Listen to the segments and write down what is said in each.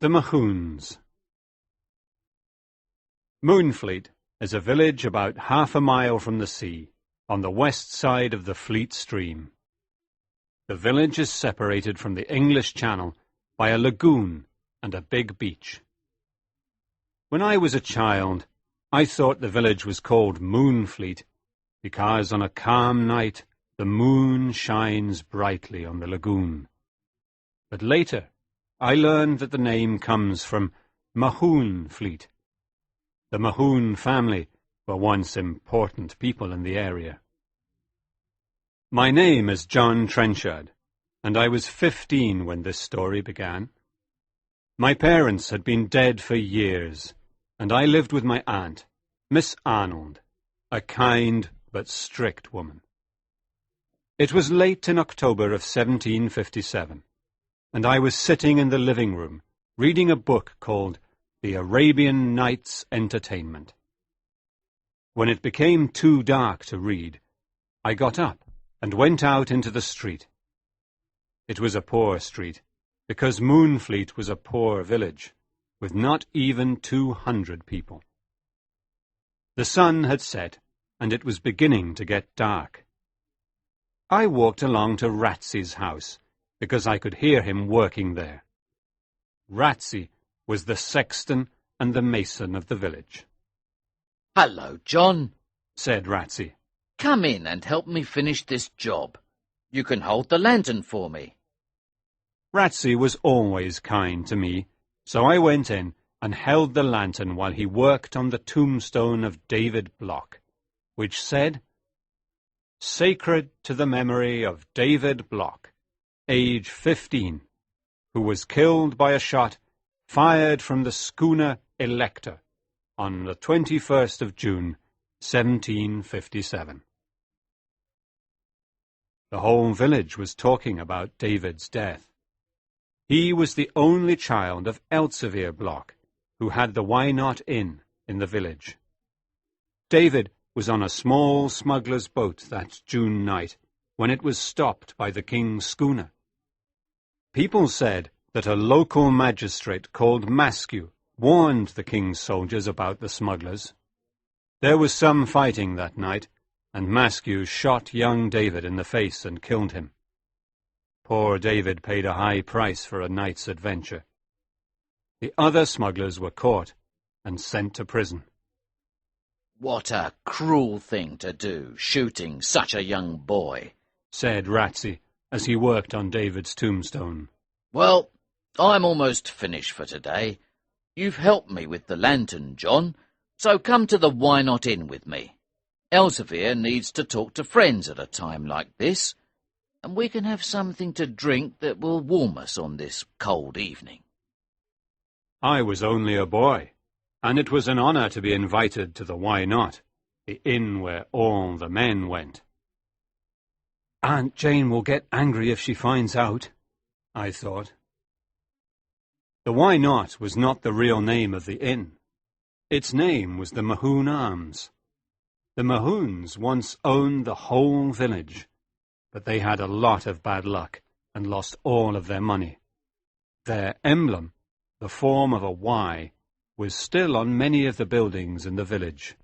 The Mahoons. Moonfleet is a village about half a mile from the sea, on the west side of the Fleet stream. The village is separated from the English Channel by a lagoon and a big beach. When I was a child, I thought the village was called Moonfleet because on a calm night the moon shines brightly on the lagoon. But later, I learned that the name comes from Moonfleet. The Mahoon family were once important people in the area. My name is John Trenchard, and I was 15 when this story began. My parents had been dead for years, and I lived with my aunt, Miss Arnold, a kind but strict woman. It was late in October of 1757, and I was sitting in the living room reading a book called The Arabian Nights Entertainment. When it became too dark to read, I got up and went out into the street. It was a poor street, because Moonfleet was a poor village, with not even 200 people. The sun had set, and it was beginning to get dark. I walked along to Ratsy's house, because I could hear him working there. Ratsy was the sexton and the mason of the village. "Hello, John," said Ratsy. "Come in and help me finish this job. You can hold the lantern for me." Ratsy was always kind to me, so I went in and held the lantern while he worked on the tombstone of David Block, which said, "Sacred to the memory of David Block, age 15, who was killed by a shot fired from the schooner Elector on the 21st of June, 1757. The whole village was talking about David's death. He was the only child of Elsevier Block, who had the Why Not Inn in the village. David was on a small smuggler's boat that June night when it was stopped by the king's schooner. People said that a local magistrate called Maskew warned the king's soldiers about the smugglers. There was some fighting that night, and Maskew shot young David in the face and killed him. Poor David paid a high price for a night's adventure. The other smugglers were caught and sent to prison. "What a cruel thing to do, shooting such a young boy," said Ratsy as he worked on David's tombstone. "Well, I'm almost finished for today. You've helped me with the lantern, John, so come to the Why Not Inn with me. Elsevier needs to talk to friends at a time like this, and we can have something to drink that will warm us on this cold evening." I was only a boy, and it was an honor to be invited to the Why Not, the inn where all the men went. Aunt Jane will get angry if she finds out, I thought. The Why Not was not the real name of the inn. Its name was the Mahoon Arms. The Mahoons once owned the whole village, but they had a lot of bad luck and lost all of their money. Their emblem, the form of a Y, was still on many of the buildings in the village.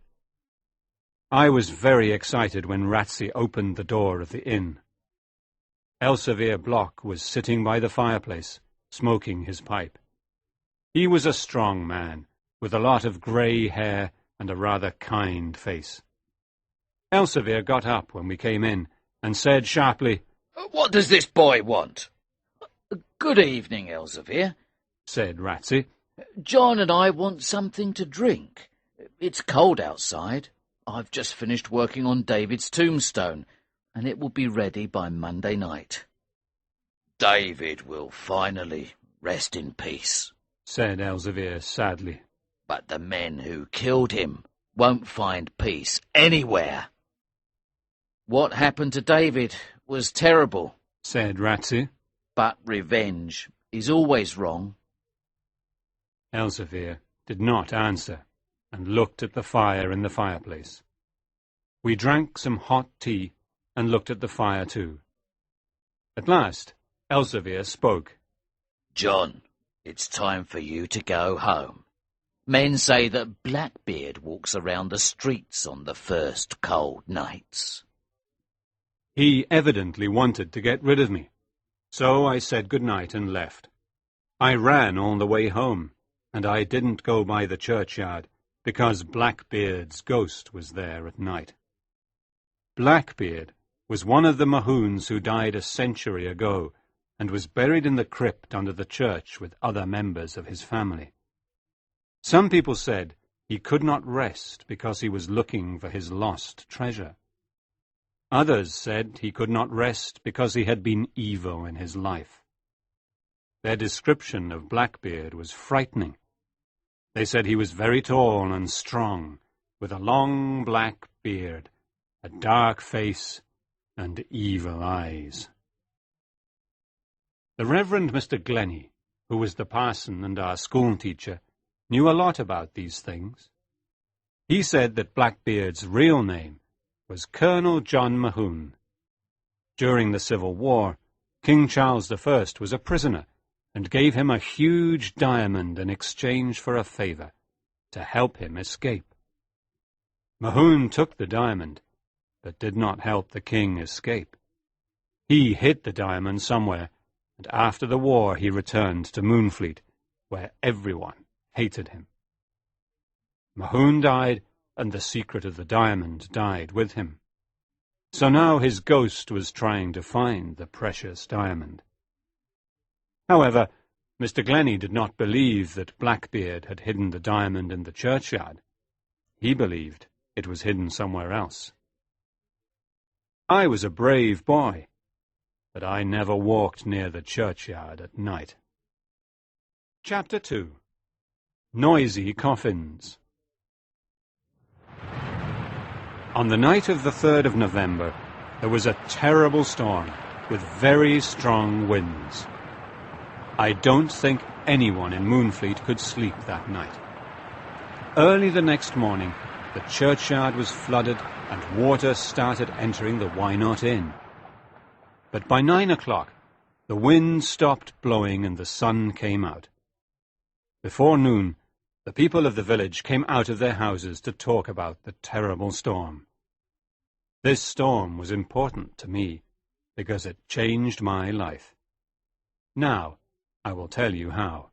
I was very excited when Ratsy opened the door of the inn. Elsevier Block was sitting by the fireplace, smoking his pipe. He was a strong man, with a lot of grey hair and a rather kind face. Elsevier got up when we came in and said sharply, "What does this boy want?" "Good evening, Elsevier," said Ratsy. "John and I want something to drink. It's cold outside. I've just finished working on David's tombstone, and it will be ready by Monday night." "David will finally rest in peace," said Elsevier sadly. "but the men who killed him won't find peace anywhere." "What happened to David was terrible," said Ratsy. "but revenge is always wrong." Elsevier did not answer and looked at the fire in the fireplace. We drank some hot tea and looked at the fire too. At last, Elsevier spoke. "John, It's time for you to go home. Men say that Blackbeard walks around the streets on the first cold nights. He evidently wanted to get rid of me, so I said good night and left. I ran all the way home, and I didn't go by the churchyard, because Blackbeard's ghost was there at night. Blackbeard was one of the Mahoons who died a century ago, and was buried in the crypt under the church with other members of his family. Some people said he could not rest because he was looking for his lost treasure. Others said he could not rest because he had been evil in his life. Their description of Blackbeard was frightening. They said he was very tall and strong, with a long black beard, a dark face, and evil eyes. The Reverend Mr. Glennie, who was the parson and our schoolteacher, knew a lot about these things. He said that Blackbeard's real name was Colonel John Mahoon. During the Civil War, King Charles I was a prisoner and gave him a huge diamond in exchange for a favour, to help him escape. Mahoon took the diamond, but did not help the king escape. He hid the diamond somewhere, and after the war he returned to Moonfleet, where everyone hated him. Mahoon died, and the secret of the diamond died with him. So now his ghost was trying to find the precious diamond. However, Mr. Glennie did not believe that Blackbeard had hidden the diamond in the churchyard. He believed it was hidden somewhere else. I was a brave boy, but I never walked near the churchyard at night. Chapter 2. Noisy Coffins. On the night of the 3rd of November, there was a terrible storm with very strong winds. I don't think anyone in Moonfleet could sleep that night. Early the next morning, the churchyard was flooded and water started entering the Why Not Inn. But by 9 o'clock, the wind stopped blowing and the sun came out. Before noon, the people of the village came out of their houses to talk about the terrible storm. This storm was important to me because it changed my life. Now, I will tell you how.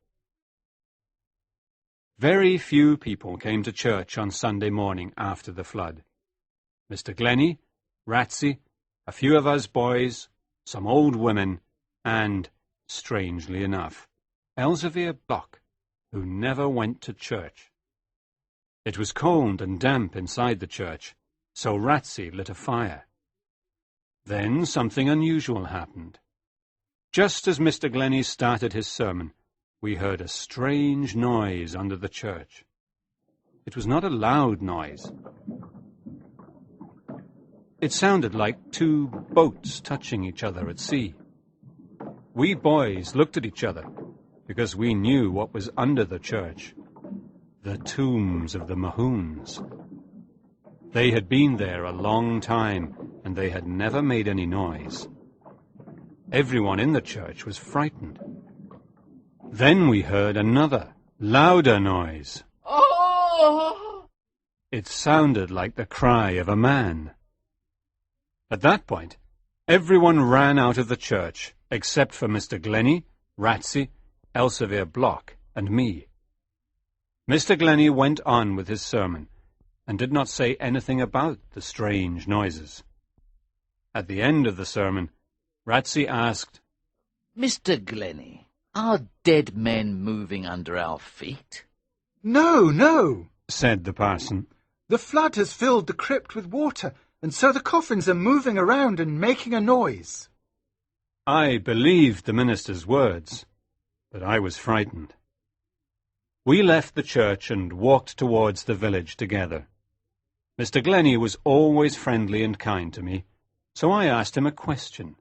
Very few people came to church on Sunday morning after the flood. Mr. Glennie, Ratsey, a few of us boys, some old women, and, strangely enough, Elzevir Block, who never went to church. It was cold and damp inside the church, so Ratsey lit a fire. Then something unusual happened. Just as Mr. Glennie started his sermon, we heard a strange noise under the church. It was not a loud noise. It sounded like two boats touching each other at sea. We boys looked at each other, because we knew what was under the church. The tombs of the Mahoons. They had been there a long time, and they had never made any noise. Everyone in the church was frightened. Then we heard another, louder noise. Oh! It sounded like the cry of a man. At that point, everyone ran out of the church, except for Mr. Glennie, Ratsey, Elzevir Block, and me. Mr. Glennie went on with his sermon, and did not say anything about the strange noises. At the end of the sermon, Ratsey asked, Mr. Glennie, are dead men moving under our feet? No, no, said the parson. The flood has filled the crypt with water, and so the coffins are moving around and making a noise. I believed the minister's words, but I was frightened. We left the church and walked towards the village together. Mr. Glennie was always friendly and kind to me, so I asked him a question.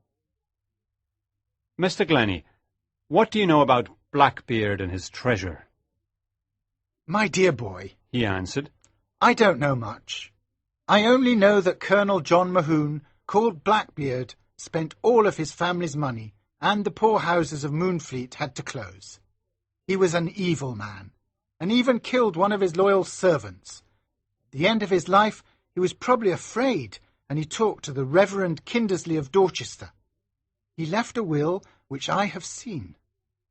Mr. Glennie, what do you know about Blackbeard and his treasure? My dear boy, he answered, I don't know much. I only know that Colonel John Mahoon, called Blackbeard, spent all of his family's money, and the poor houses of Moonfleet had to close. He was an evil man, and even killed one of his loyal servants. At the end of his life, he was probably afraid, and he talked to the Reverend Kindersley of Dorchester. He left a will which I have seen."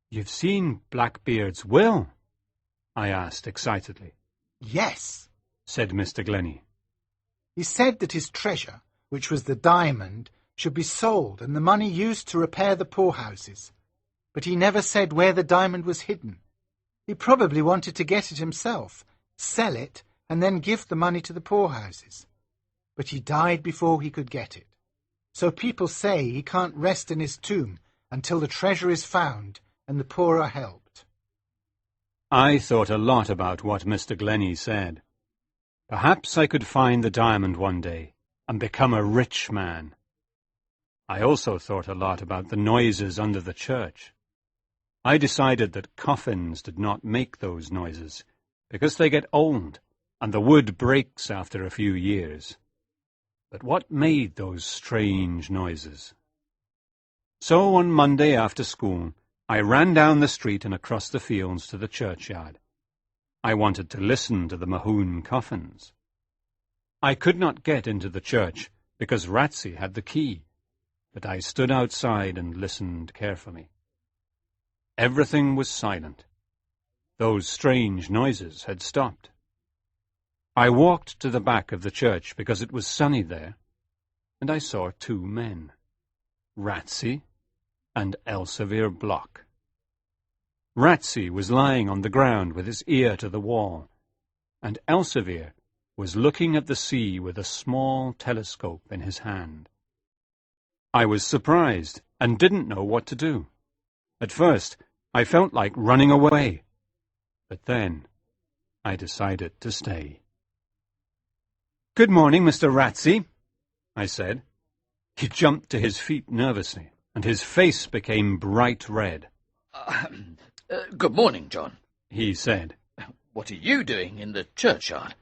"You've seen Blackbeard's will?" I asked excitedly. "Yes," said Mr. Glennie. "He said that his treasure, which was the diamond, should be sold and the money used to repair the poorhouses. But he never said where the diamond was hidden. He probably wanted to get it himself, sell it, and then give the money to the poorhouses. But he died before he could get it. So people say he can't rest in his tomb until the treasure is found and the poor are helped." I thought a lot about what Mr. Glennie said. Perhaps I could find the diamond one day and become a rich man. I also thought a lot about the noises under the church. I decided that coffins did not make those noises because they get old and the wood breaks after a few years. But what made those strange noises? So on Monday after school, I ran down the street and across the fields to the churchyard. I wanted to listen to the Mahoon coffins. I could not get into the church because Ratsey had the key, but I stood outside and listened carefully. Everything was silent. Those strange noises had stopped. I walked to the back of the church because it was sunny there, and I saw two men, Ratsey and Elsevier Block. Ratsey was lying on the ground with his ear to the wall, and Elsevier was looking at the sea with a small telescope in his hand. I was surprised and didn't know what to do. At first, I felt like running away, but then I decided to stay. "Good morning, Mr. Ratsey," I said. He jumped to his feet nervously, and his face became bright red. Good morning, John," he said. "What are you doing in the churchyard?"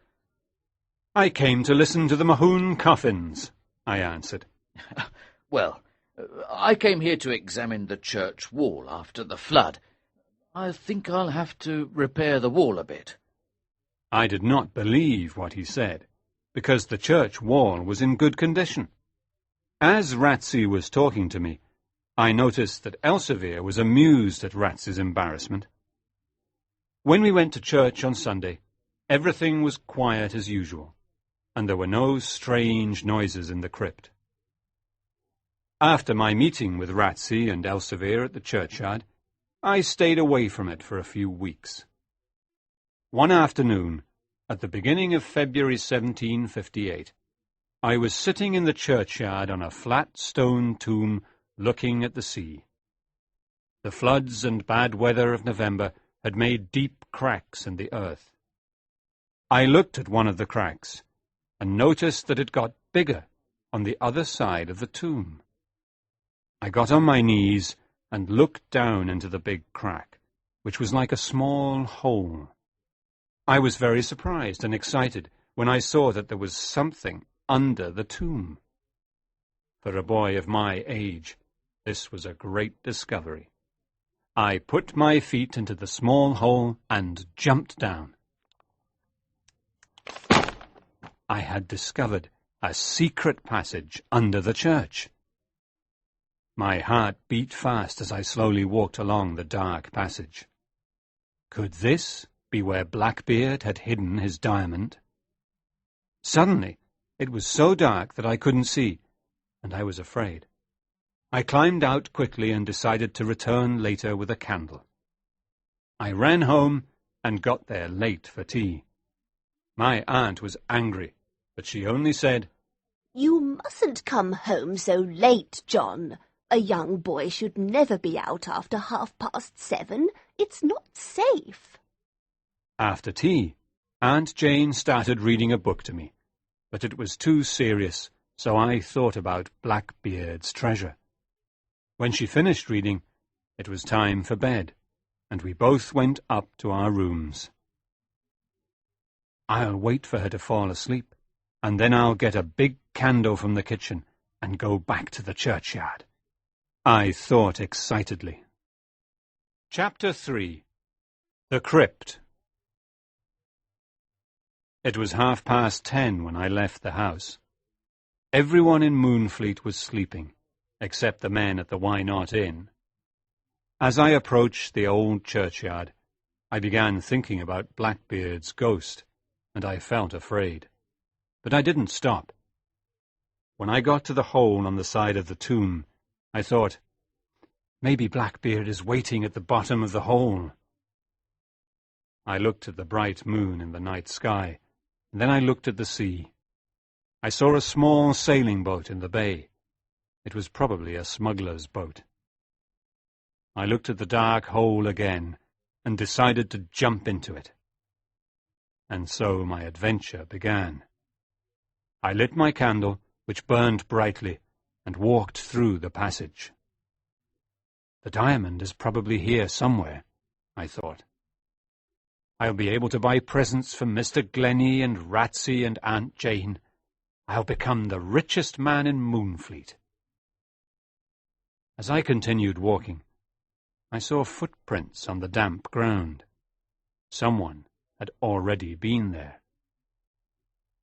"I came to listen to the Mahoon coffins," I answered. "Well, I came here to examine the church wall after the flood. I think I'll have to repair the wall a bit." I did not believe what he said, because the church wall was in good condition. As Ratsey was talking to me, I noticed that Elsevier was amused at Ratsey's embarrassment. When we went to church on Sunday, everything was quiet as usual, and there were no strange noises in the crypt. After my meeting with Ratsey and Elsevier at the churchyard, I stayed away from it for a few weeks. One afternoon, at the beginning of February 1758, I was sitting in the churchyard on a flat stone tomb looking at the sea. The floods and bad weather of November had made deep cracks in the earth. I looked at one of the cracks and noticed that it got bigger on the other side of the tomb. I got on my knees and looked down into the big crack, which was like a small hole. I was very surprised and excited when I saw that there was something under the tomb. For a boy of my age, this was a great discovery. I put my feet into the small hole and jumped down. I had discovered a secret passage under the church. My heart beat fast as I slowly walked along the dark passage. Could this be where Blackbeard had hidden his diamond? Suddenly, it was so dark that I couldn't see, and I was afraid. I climbed out quickly and decided to return later with a candle. I ran home and got there late for tea. My aunt was angry, but she only said, "You mustn't come home so late, John. A young boy should never be out after 7:30. It's not safe." After tea, Aunt Jane started reading a book to me, but it was too serious, so I thought about Blackbeard's treasure. When she finished reading, it was time for bed, and we both went up to our rooms. "I'll wait for her to fall asleep, and then I'll get a big candle from the kitchen and go back to the churchyard," I thought excitedly. Chapter 3. The Crypt. It was 10:30 when I left the house. Everyone in Moonfleet was sleeping, except the men at the Why Not Inn. As I approached the old churchyard, I began thinking about Blackbeard's ghost, and I felt afraid. But I didn't stop. When I got to the hole on the side of the tomb, I thought, maybe Blackbeard is waiting at the bottom of the hole. I looked at the bright moon in the night sky, and then I looked at the sea. I saw a small sailing boat in the bay. It was probably a smuggler's boat. I looked at the dark hole again and decided to jump into it. And so my adventure began. I lit my candle, which burned brightly, and walked through the passage. The diamond is probably here somewhere, I thought. I'll be able to buy presents for Mr. Glennie and Ratsey and Aunt Jane. I'll become the richest man in Moonfleet. As I continued walking, I saw footprints on the damp ground. Someone had already been there.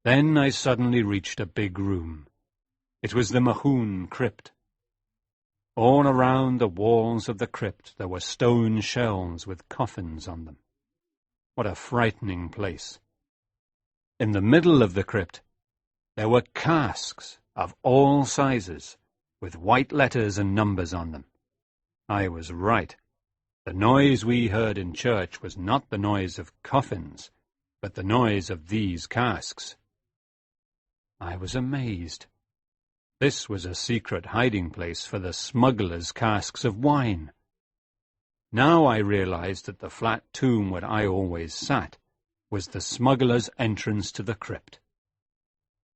Then I suddenly reached a big room. It was the Mahoon Crypt. All around the walls of the crypt there were stone shelves with coffins on them. What a frightening place. In the middle of the crypt there were casks of all sizes, with white letters and numbers on them. I was right. The noise we heard in church was not the noise of coffins, but the noise of these casks. I was amazed. This was a secret hiding place for the smugglers' casks of wine. Now I realized that the flat tomb where I always sat was the smugglers' entrance to the crypt.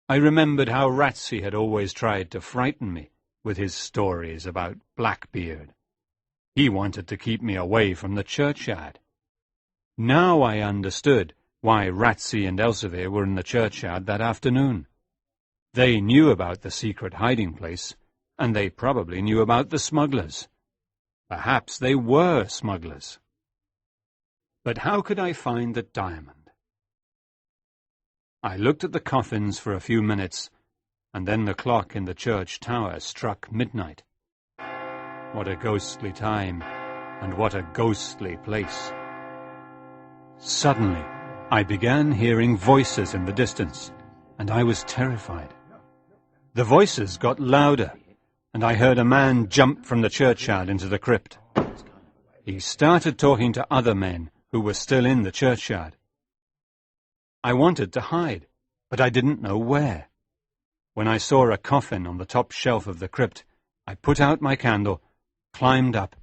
I remembered how Ratsey had always tried to frighten me with his stories about Blackbeard. He wanted to keep me away from the churchyard. Now I understood why Ratsey and Elsevier were in the churchyard that afternoon. They knew about the secret hiding place, and they probably knew about the smugglers. Perhaps they were smugglers. But how could I find the diamond? I looked at the coffins for a few minutes, and then the clock in the church tower struck midnight. What a ghostly time, and what a ghostly place. Suddenly, I began hearing voices in the distance, and I was terrified. The voices got louder, and I heard a man jump from the churchyard into the crypt. He started talking to other men who were still in the churchyard. I wanted to hide, but I didn't know where. When I saw a coffin on the top shelf of the crypt, I put out my candle, climbed up,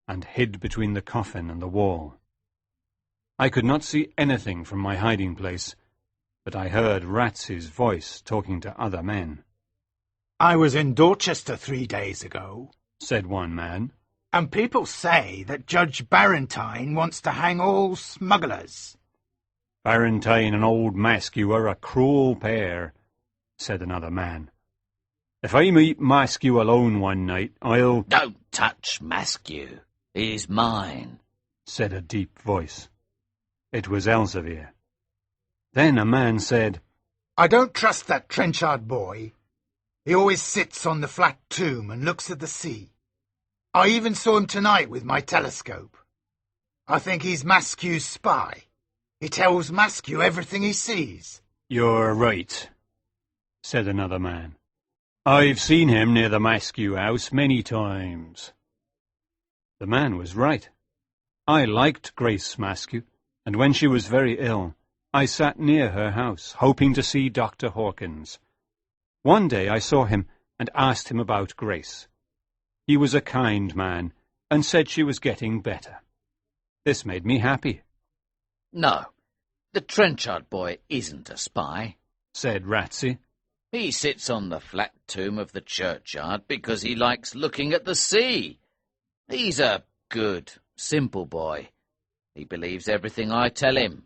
and hid between the coffin and the wall. I could not see anything from my hiding place, but I heard Ratsey's voice talking to other men. I was in Dorchester 3 days ago, said one man, and people say that Judge Barrentine wants to hang all smugglers. Barrentine and old Maskew are a cruel pair, said another man. If I meet Maskew alone one night, I'll— Don't touch Maskew. He's mine, said a deep voice. It was Elsevier. Then a man said, I don't trust that Trenchard boy. He always sits on the flat tomb and looks at the sea. I even saw him tonight with my telescope. I think he's Maskew's spy. He tells Maskew everything he sees. You're right, said another man. I've seen him near the Maskew house many times. The man was right. I liked Grace Maskew, and when she was very ill, I sat near her house, hoping to see Dr. Hawkins. One day I saw him and asked him about Grace. He was a kind man and said she was getting better. This made me happy. No, the Trenchard boy isn't a spy, said Ratsey. He sits on the flat tomb of the churchyard because he likes looking at the sea. He's a good, simple boy. He believes everything I tell him.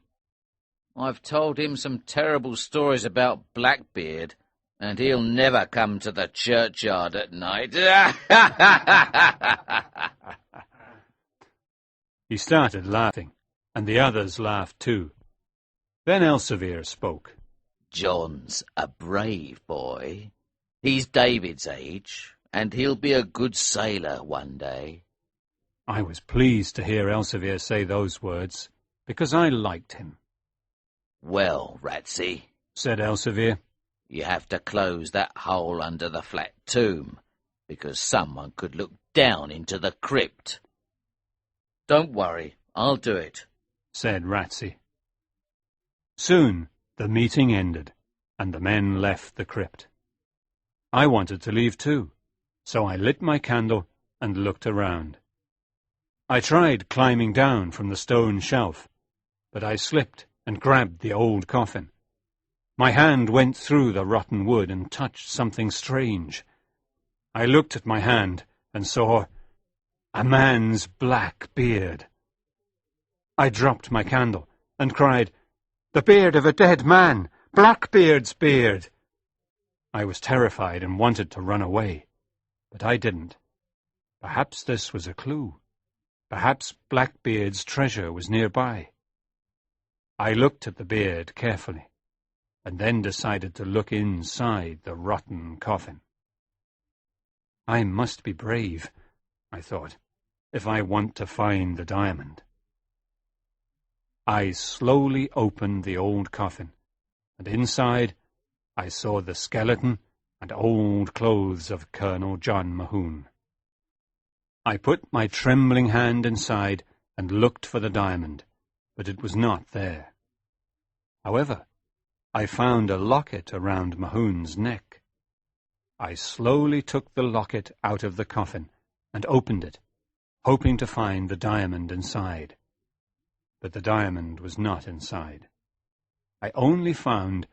I've told him some terrible stories about Blackbeard, and he'll never come to the churchyard at night. He started laughing, and the others laughed too. Then Elsevier spoke. John's a brave boy. He's David's age, and he'll be a good sailor one day. I was pleased to hear Elsevier say those words, because I liked him. Well, Ratsy, Said Elsevier. you have to close that hole under the flat tomb, because someone could look down into the crypt. Don't worry, I'll do it, Said Ratsy. Soon the meeting ended, and the men left the crypt. I wanted to leave too, so I lit my candle and looked around. I tried climbing down from the stone shelf, but I slipped and grabbed the old coffin. My hand went through the rotten wood and touched something strange. I looked at my hand and saw a man's black beard. I dropped my candle and cried, "The beard of a dead man! Blackbeard's beard!" I was terrified and wanted to run away, but I didn't. Perhaps this was a clue. Perhaps Blackbeard's treasure was nearby. I looked at the beard carefully, and then decided to look inside the rotten coffin. I must be brave, I thought, if I want to find the diamond. I slowly opened the old coffin, and inside I saw the skeleton and old clothes of Colonel John Mahoon. I put my trembling hand inside and looked for the diamond, but it was not there. However, I found a locket around Mahoon's neck. I slowly took the locket out of the coffin and opened it, hoping to find the diamond inside. But the diamond was not inside. I only found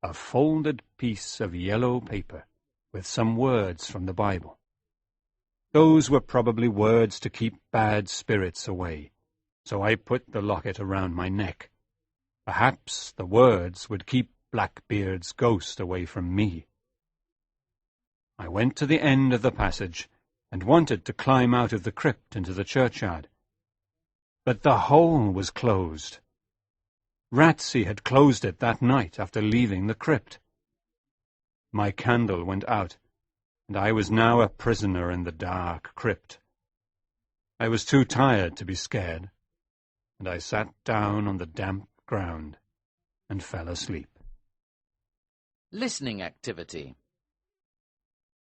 a folded piece of yellow paper with some words from the Bible. Those were probably words to keep bad spirits away, so I put the locket around my neck. Perhaps the words would keep Blackbeard's ghost away from me. I went to the end of the passage and wanted to climb out of the crypt into the churchyard. But the hole was closed. Ratsy had closed it that night after leaving the crypt. My candle went out, and I was now a prisoner in the dark crypt. I was too tired to be scared, and I sat down on the damp ground and fell asleep. Listening activity.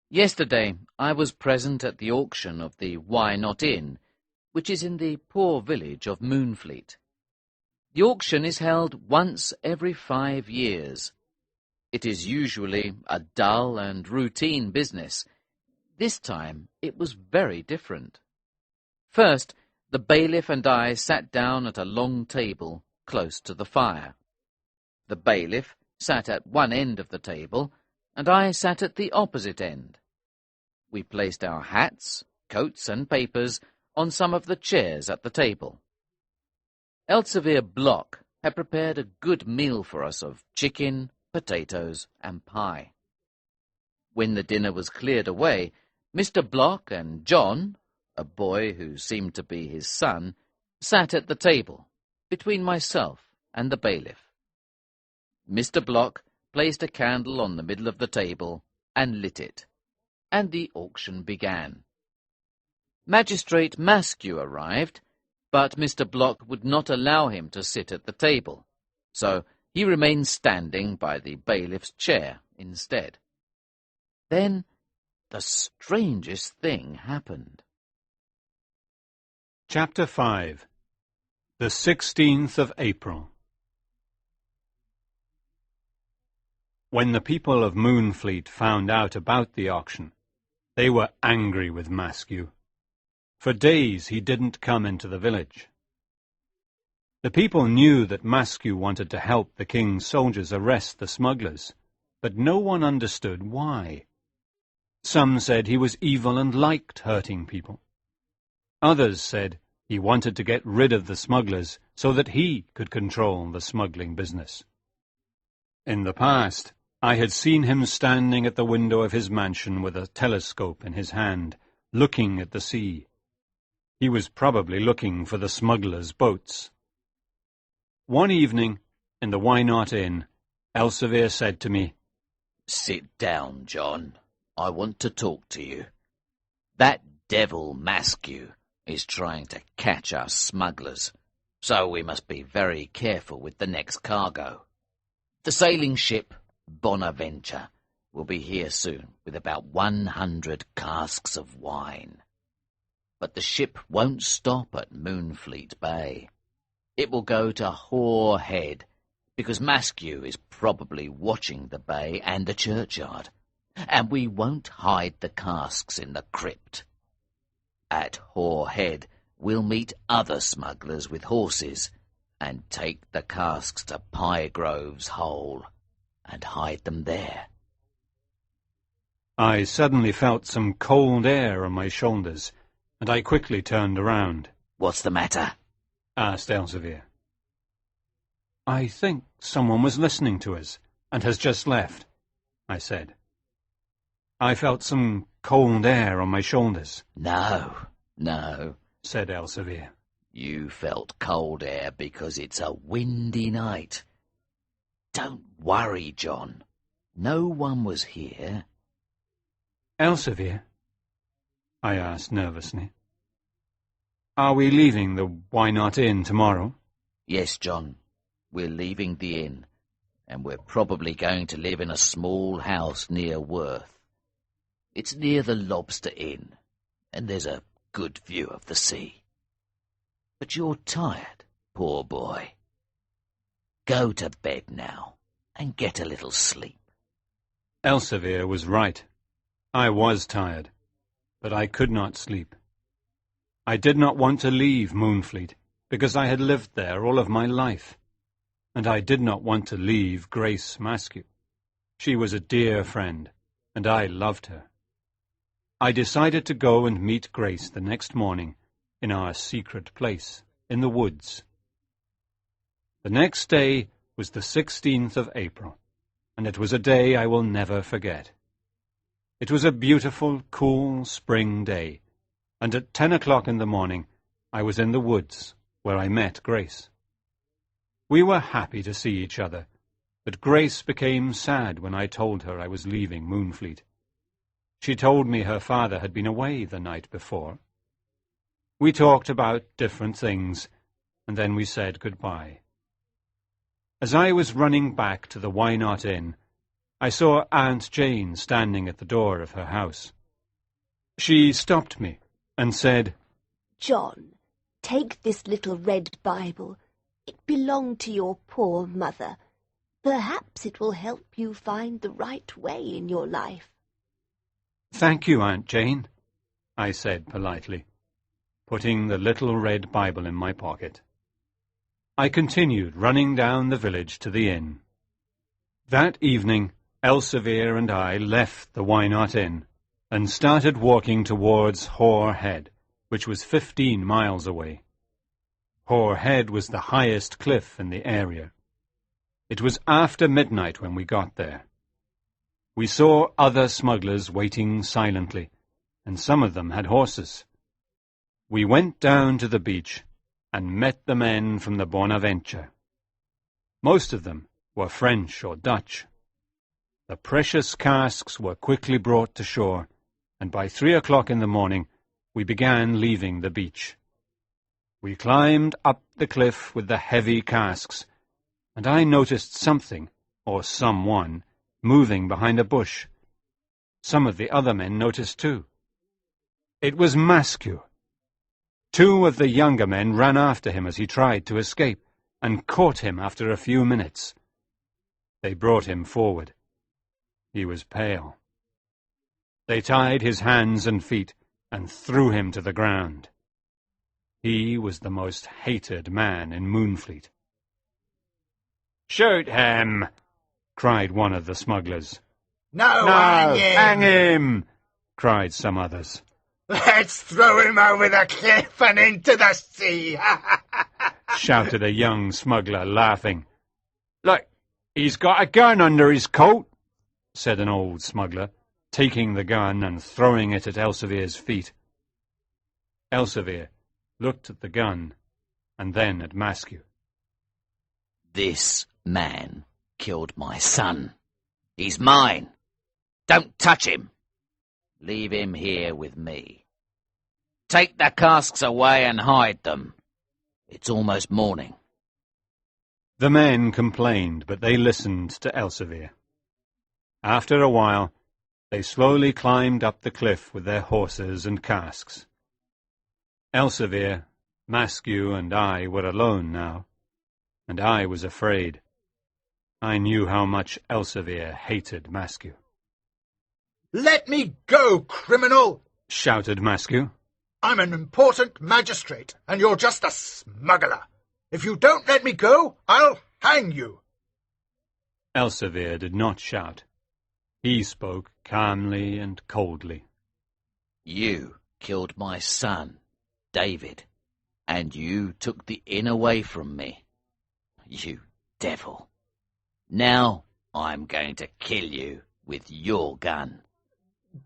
Yesterday I was present at the auction of the Why Not Inn, which is in the poor village of Moonfleet. The auction is held once every 5 years. It is usually a dull and routine business. This time it was very different. First, the bailiff and I sat down at a long table close to the fire. The bailiff sat at one end of the table, and I sat at the opposite end. We placed our hats, coats, and papers on some of the chairs at the table. Elsevier Block had prepared a good meal for us of chicken, potatoes, and pie. When the dinner was cleared away, Mr. Block and John, a boy who seemed to be his son, sat at the table, between myself and the bailiff. Mr. Block placed a candle on the middle of the table and lit it, and the auction began. Magistrate Maskew arrived, but Mr. Block would not allow him to sit at the table, so he remained standing by the bailiff's chair instead. Then the strangest thing happened. Chapter 5. The 16th of April. When the people of Moonfleet found out about the auction, they were angry with Maskew. For days he didn't come into the village. The people knew that Maskew wanted to help the king's soldiers arrest the smugglers, but no one understood why. Some said he was evil and liked hurting people. Others said he wanted to get rid of the smugglers so that he could control the smuggling business. In the past, I had seen him standing at the window of his mansion with a telescope in his hand, looking at the sea. He was probably looking for the smugglers' boats. One evening, in the Why Not Inn, Elsevier said to me, "Sit down, John. I want to talk to you. That devil Maskew is trying to catch us smugglers, so we must be very careful with the next cargo. The sailing ship Bonaventure will be here soon with about 100 casks of wine. But the ship won't stop at Moonfleet Bay. It will go to Hoare Head, because Maskew is probably watching the bay and the churchyard, and we won't hide the casks in the crypt. At Hoare Head we'll meet other smugglers with horses, and take the casks to Pyegrove's Hole, and hide them there." I suddenly felt some cold air on my shoulders, and I quickly turned around. "What's the matter?" asked Elsevier. "I think someone was listening to us, and has just left," I said. I felt some cold air on my shoulders. No, said Elsevier. You felt cold air because it's a windy night. Don't worry, John. No one was here. Elsevier, I asked nervously, are we leaving the Why Not Inn tomorrow? Yes, John. We're leaving the inn, and we're probably going to live in a small house near Worth. It's near the Lobster Inn, and there's a good view of the sea. But you're tired, poor boy. Go to bed now, and get a little sleep. Elsevier was right. I was tired, but I could not sleep. I did not want to leave Moonfleet, because I had lived there all of my life, and I did not want to leave Grace Maskew. She was a dear friend, and I loved her. I decided to go and meet Grace the next morning in our secret place in the woods. The next day was the 16th of April, and it was a day I will never forget. It was a beautiful, cool spring day, and at 10 o'clock in the morning I was in the woods where I met Grace. We were happy to see each other, but Grace became sad when I told her I was leaving Moonfleet. She told me her father had been away the night before. We talked about different things, and then we said goodbye. As I was running back to the Why Not Inn, I saw Aunt Jane standing at the door of her house. She stopped me and said, "John, take this little red Bible. It belonged to your poor mother. Perhaps it will help you find the right way in your life." "Thank you, Aunt Jane," I said politely, putting the little red Bible in my pocket. I continued running down the village to the inn. That evening, Elsevier and I left the Why Not Inn and started walking towards Hoare Head, which was 15 miles away. Hoare Head was the highest cliff in the area. It was after midnight when we got there. We saw other smugglers waiting silently, and some of them had horses. We went down to the beach and met the men from the Bonaventure. Most of them were French or Dutch. The precious casks were quickly brought to shore, and by 3 o'clock in the morning we began leaving the beach. We climbed up the cliff with the heavy casks, and I noticed something, or someone, moving behind a bush. Some of the other men noticed too. It was Maskew. 2 of the younger men ran after him as he tried to escape, and caught him after a few minutes. They brought him forward. He was pale. They tied his hands and feet and threw him to the ground. He was the most hated man in Moonfleet. "Shoot him!" cried one of the smugglers. No, hang him! cried some others. Let's throw him over the cliff and into the sea. Shouted a young smuggler, laughing. "Look, he's got a gun under his coat," said an old smuggler, taking the gun and throwing it at Elsevier's feet. Elsevier looked at the gun and then at Maskew. This man killed my son. He's mine. Don't touch him. Leave him here with me. Take the casks away and hide them. It's almost morning. The men complained, but they listened to Elsevier. After a while, they slowly climbed up the cliff with their horses and casks. Elsevier, Maskew, and I were alone now, and I was afraid. I knew how much Elsevier hated Maskew. "Let me go, criminal!" shouted Maskew. "I'm an important magistrate, and you're just a smuggler. If you don't let me go, I'll hang you." Elsevier did not shout. He spoke calmly and coldly. You killed my son, David, and you took the inn away from me. You devil. Now I'm going to kill you with your gun.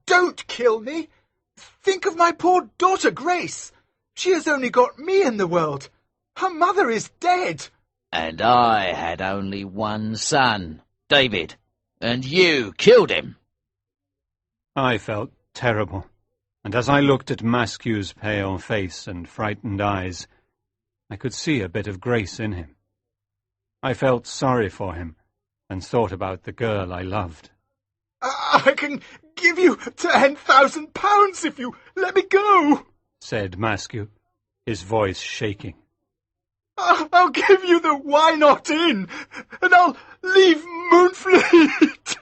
"Don't kill me! Think of my poor daughter Grace. She has only got me in the world. Her mother is dead." And I had only one son, David, and you killed him. I felt terrible, and as I looked at Maskew's pale face and frightened eyes, I could see a bit of grace in him. I felt sorry for him, and thought about the girl I loved. "I can give you £10,000 if you let me go," said Maskew, his voice shaking. "I'll give you the Why Not Inn, and I'll leave Moonfleet."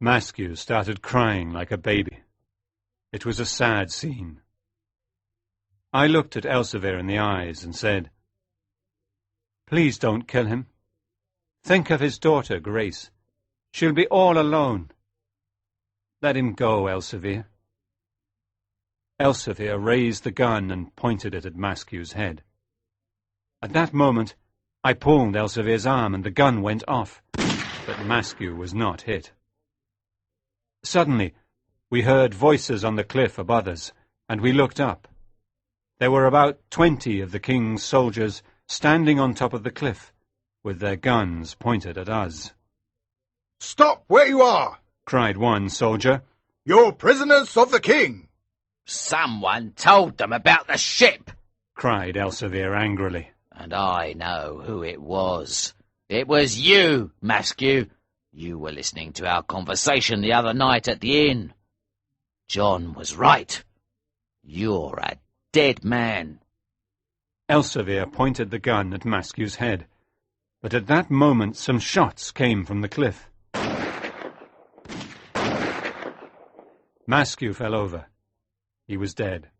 Maskew started crying like a baby. It was a sad scene. I looked at Elsevier in the eyes and said, "Please don't kill him. Think of his daughter, Grace. She'll be all alone. Let him go, Elsevier." Elsevier raised the gun and pointed it at Maskew's head. At that moment, I pulled Elsevier's arm and the gun went off, but Maskew was not hit. Suddenly, we heard voices on the cliff above us, and we looked up. There were about 20 of the king's soldiers standing on top of the cliff, with their guns pointed at us. "Stop where you are!" cried one soldier. "You're prisoners of the king!" Someone told them about the ship, cried Elsevier angrily. and I know who it was. It was you, Maskew. You were listening to our conversation the other night at the inn. John was right. You're a dead man. Elsevier pointed the gun at Maskew's head, but at that moment some shots came from the cliff. Maskew fell over. He was dead.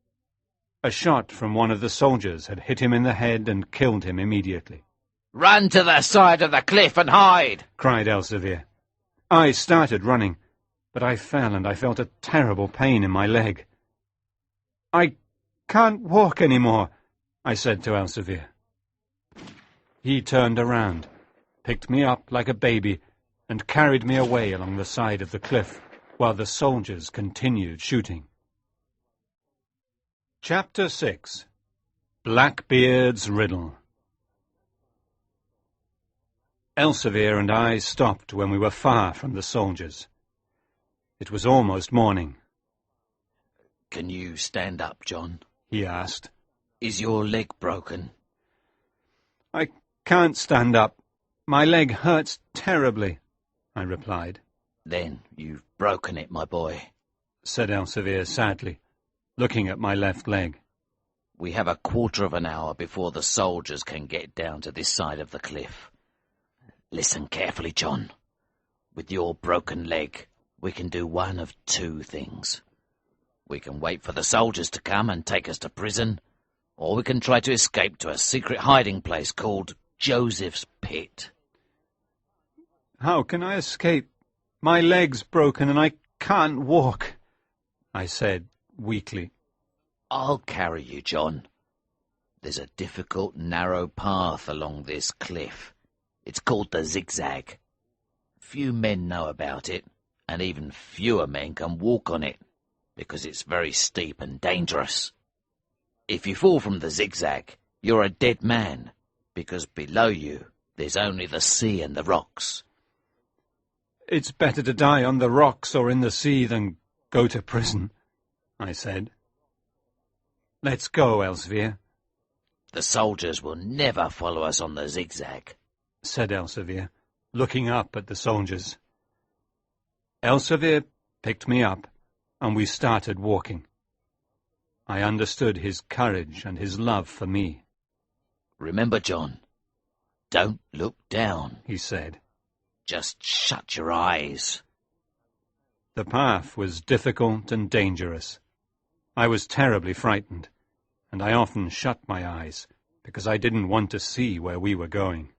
A shot from one of the soldiers had hit him in the head and killed him immediately. Run to the side of the cliff and hide, cried Elsevier. I started running, but I fell and I felt a terrible pain in my leg. I can't walk any more, I said to Elsevier. He turned around, picked me up like a baby, and carried me away along the side of the cliff, while the soldiers continued shooting. Chapter 6. Blackbeard's Riddle. Elsevier and I stopped when we were far from the soldiers. It was almost morning. Can you stand up, John? He asked. Is your leg broken? I can't stand up. My leg hurts terribly, I replied. Then you've broken it, my boy, said Elsevier sadly, looking at my left leg. We have a quarter of an hour before the soldiers can get down to this side of the cliff. Listen carefully, John. With your broken leg, we can do one of two things. We can wait for the soldiers to come and take us to prison, or we can try to escape to a secret hiding place called Joseph's Pit. How can I escape? My leg's broken and I can't walk, I said weakly. I'll carry you, John. There's a difficult, narrow path along this cliff. It's called the Zigzag. Few men know about it, and even fewer men can walk on it. because it's very steep and dangerous. If you fall from the zigzag, you're a dead man, because below you there's only the sea and the rocks. It's better to die on the rocks or in the sea than go to prison, I said. Let's go, Elsevier, The soldiers will never follow us on the zigzag. said Elsevier, looking up at the soldiers. Elsevier picked me up, and we started walking. I understood his courage and his love for me. Remember, John, don't look down, He said. Just shut your eyes. The path was difficult and dangerous. I was terribly frightened, and I often shut my eyes because I didn't want to see where we were going.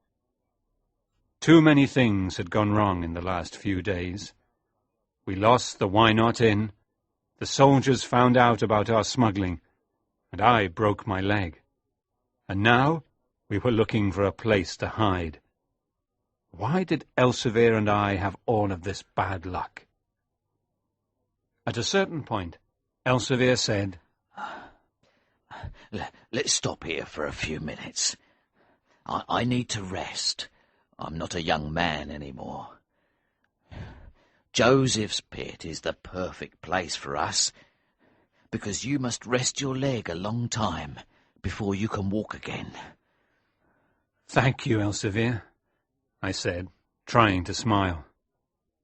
Too many things had gone wrong in the last few days. We lost the Why Not Inn, the soldiers found out about our smuggling, and I broke my leg. And now we were looking for a place to hide. Why did Elsevier and I have all of this bad luck? At a certain point, Elsevier said, Let's stop here for a few minutes. I need to rest. I'm not a young man anymore. Joseph's pit is the perfect place for us, because you must rest your leg a long time before you can walk again. Thank you, Elsevier, I said, trying to smile.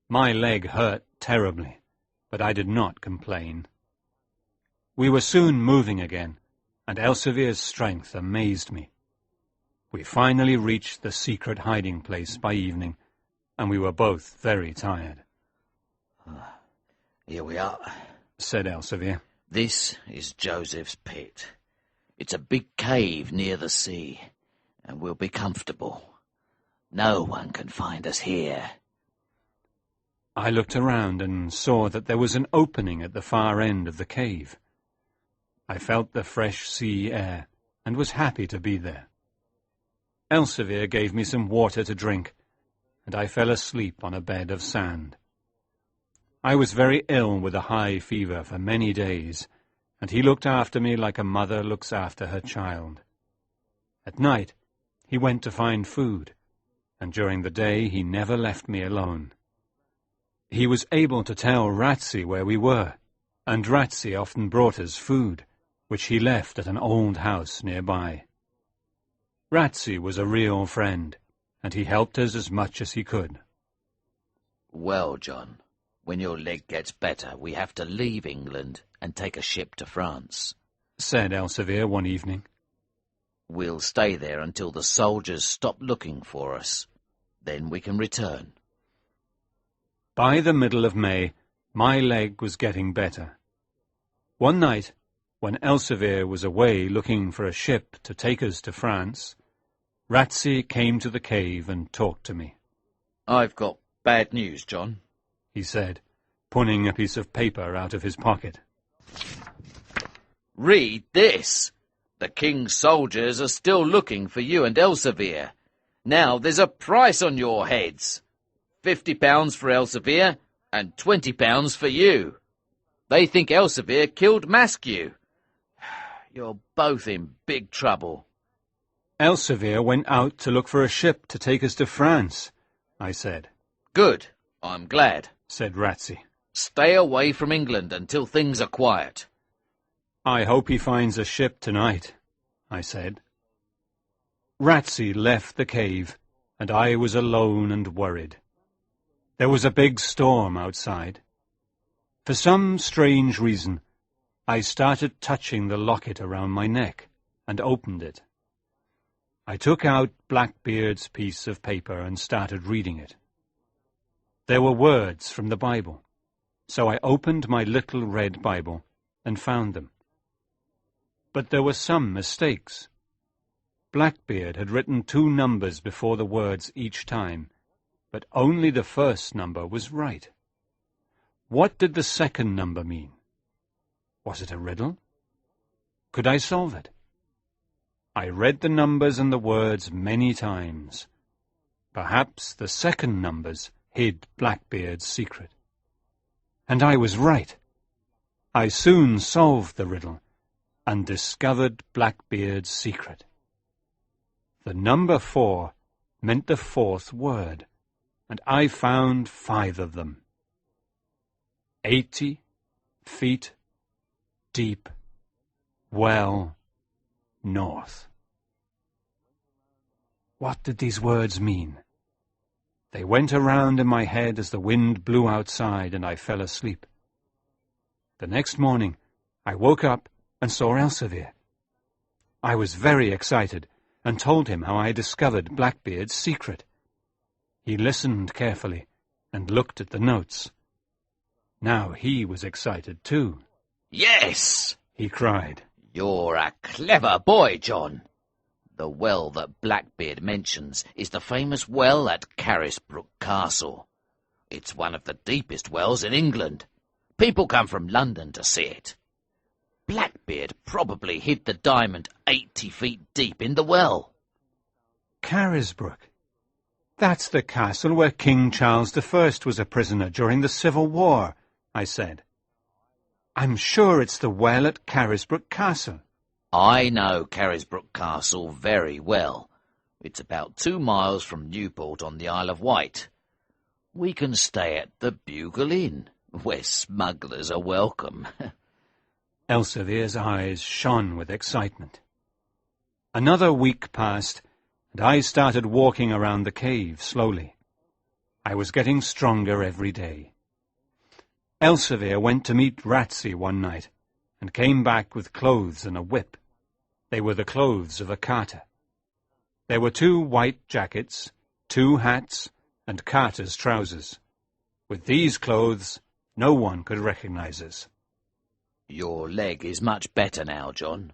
My leg hurt terribly, but I did not complain. We were soon moving again, and Elsevier's strength amazed me. We finally reached the secret hiding place by evening, and we were both very tired. Here we are, said Elsevier. This is Joseph's pit. It's a big cave near the sea, and we'll be comfortable. No one can find us here. I looked around and saw that there was an opening at the far end of the cave. I felt the fresh sea air and was happy to be there. Elsevier gave me some water to drink, and I fell asleep on a bed of sand. I was very ill with a high fever for many days, and he looked after me like a mother looks after her child. At night, he went to find food, and during the day he never left me alone. He was able to tell Ratsy where we were, and Ratsy often brought us food, which he left at an old house nearby. Ratsy was a real friend, and he helped us as much as he could. Well, John, when your leg gets better, we have to leave England and take a ship to France, said Elsevier one evening. We'll stay there until the soldiers stop looking for us. Then we can return. By the middle of May, my leg was getting better. One night, when Elsevier was away looking for a ship to take us to France, Ratsy came to the cave and talked to me. I've got bad news, John, he said, pulling a piece of paper out of his pocket. Read this. The king's soldiers are still looking for you and Elsevier. Now there's a price on your heads. £50 for Elsevier and £20 for you. They think Elsevier killed Maskew. You're both in big trouble. Elsevier went out to look for a ship to take us to France, I said. Good. I'm glad, said Ratsy. Stay away from England until things are quiet. I hope he finds a ship tonight, I said. Ratsy left the cave, and I was alone and worried. There was a big storm outside. For some strange reason, I started touching the locket around my neck and opened it. I took out Blackbeard's piece of paper and started reading it. There were words from the Bible, so I opened my little red Bible and found them. But there were some mistakes. Blackbeard had written 2 numbers before the words each time, but only the first number was right. What did the second number mean? Was it a riddle? Could I solve it? I read the numbers and the words many times. Perhaps the second numbers hid Blackbeard's secret. And I was right. I soon solved the riddle and discovered Blackbeard's secret. The number 4 meant the 4th word, and I found 5 of them. 80 feet deep, well north. What did these words mean? They went around in my head as the wind blew outside and I fell asleep. The next morning I woke up and saw Elsevier. I was very excited and told him how I discovered Blackbeard's secret. He listened carefully and looked at the notes. Now he was excited too. Yes! He cried. You're a clever boy, John. The well that Blackbeard mentions is the famous well at Carisbrooke Castle. It's one of the deepest wells in England. People come from London to see it. Blackbeard probably hid the diamond 80 feet deep in the well. Carisbrooke. That's the castle where King Charles I was a prisoner during the Civil War, I said. I'm sure it's the well at Carisbrooke Castle. I know Carisbrooke Castle very well. It's about 2 miles from Newport on the Isle of Wight. We can stay at the Bugle Inn, where smugglers are welcome. Elsevier's eyes shone with excitement. Another week passed, and I started walking around the cave slowly. I was getting stronger every day. Elsevier went to meet Ratsey one night, and came back with clothes and a whip. They were the clothes of a carter. There were 2 white jackets, 2 hats, and carter's trousers. With these clothes, no one could recognize us. Your leg is much better now, John,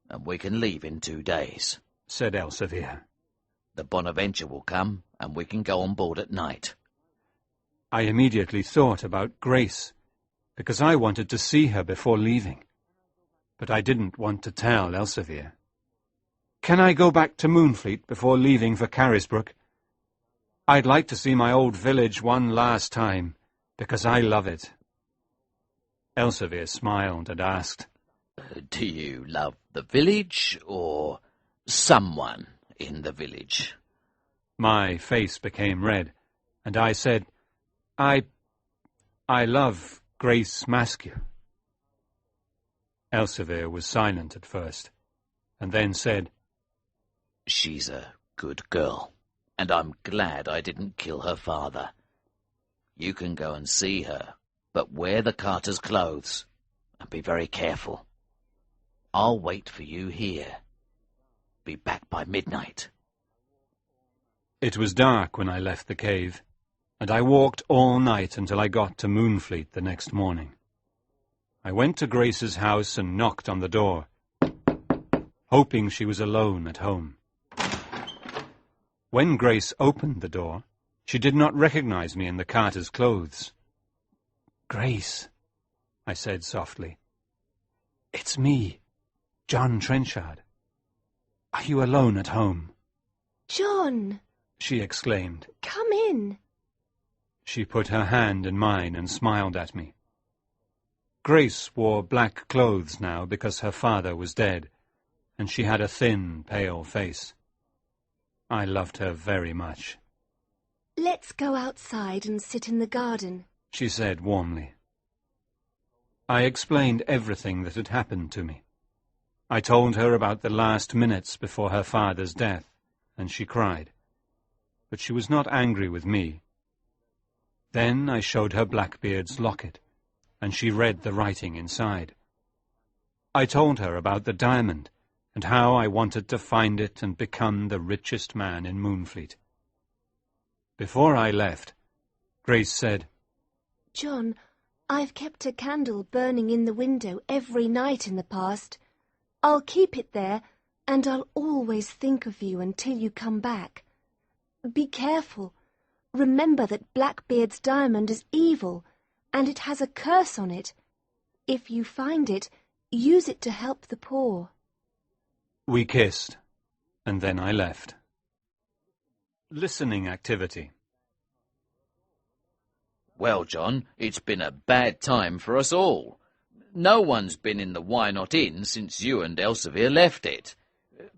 and we can leave in 2 days, said Elsevier. The Bonaventure will come, and we can go on board at night. I immediately thought about Grace, because I wanted to see her before leaving. But I didn't want to tell Elsevier. Can I go back to Moonfleet before leaving for Carisbrooke? I'd like to see my old village one last time, because I love it. Elsevier smiled and asked, Do you love the village, or someone in the village? My face became red, and I said, I love Grace Maskew. Elsevier was silent at first, and then said, She's a good girl, and I'm glad I didn't kill her father. You can go and see her, but wear the carter's clothes, and be very careful. I'll wait for you here. Be back by midnight. It was dark when I left the cave, and I walked all night until I got to Moonfleet the next morning. I went to Grace's house and knocked on the door, hoping she was alone at home. When Grace opened the door, she did not recognize me in the carter's clothes. Grace, I said softly, it's me, John Trenchard. Are you alone at home? John! She exclaimed. Come in. She put her hand in mine and smiled at me. Grace wore black clothes now because her father was dead, and she had a thin, pale face. I loved her very much. Let's go outside and sit in the garden, she said warmly. I explained everything that had happened to me. I told her about the last minutes before her father's death, and she cried. But she was not angry with me. Then I showed her Blackbeard's locket, and she read the writing inside. I told her about the diamond, and how I wanted to find it and become the richest man in Moonfleet. Before I left, Grace said, John, I've kept a candle burning in the window every night in the past. I'll keep it there, and I'll always think of you until you come back. Be careful. Remember that Blackbeard's diamond is evil, and it has a curse on it. If you find it, use it to help the poor. We kissed, and then I left. Listening activity. Well, John, it's been a bad time for us all. No one's been in the Why Not Inn since you and Elsevier left it.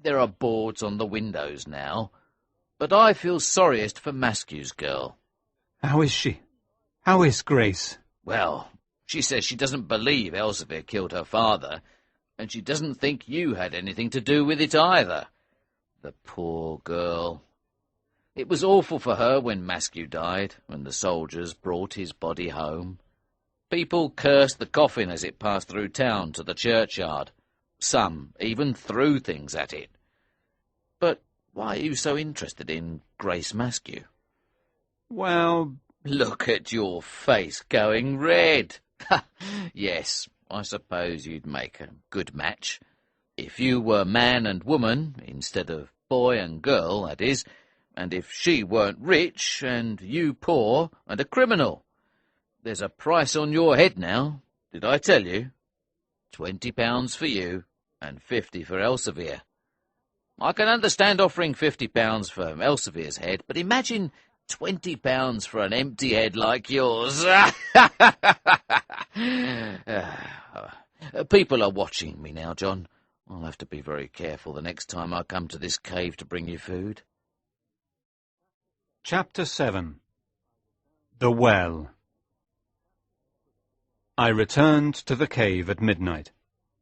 There are boards on the windows now, but I feel sorriest for Maskew's girl. How is she? How is Grace? Well, she says she doesn't believe Elsevier killed her father, and she doesn't think you had anything to do with it either. The poor girl. It was awful for her when Maskew died, when the soldiers brought his body home. People cursed the coffin as it passed through town to the churchyard. Some even threw things at it. But why are you so interested in Grace Maskew? Well, look at your face going red. Yes, I suppose you'd make a good match. If you were man and woman, instead of boy and girl, that is, and if she weren't rich and you poor and a criminal. There's a price on your head now, did I tell you? £20 for you and 50 for Elsevier. I can understand offering £50 for Elsevier's head, but imagine £20 for an empty head like yours. People are watching me now, John. I'll have to be very careful the next time I come to this cave to bring you food. Chapter 7. The Well. I returned to the cave at midnight,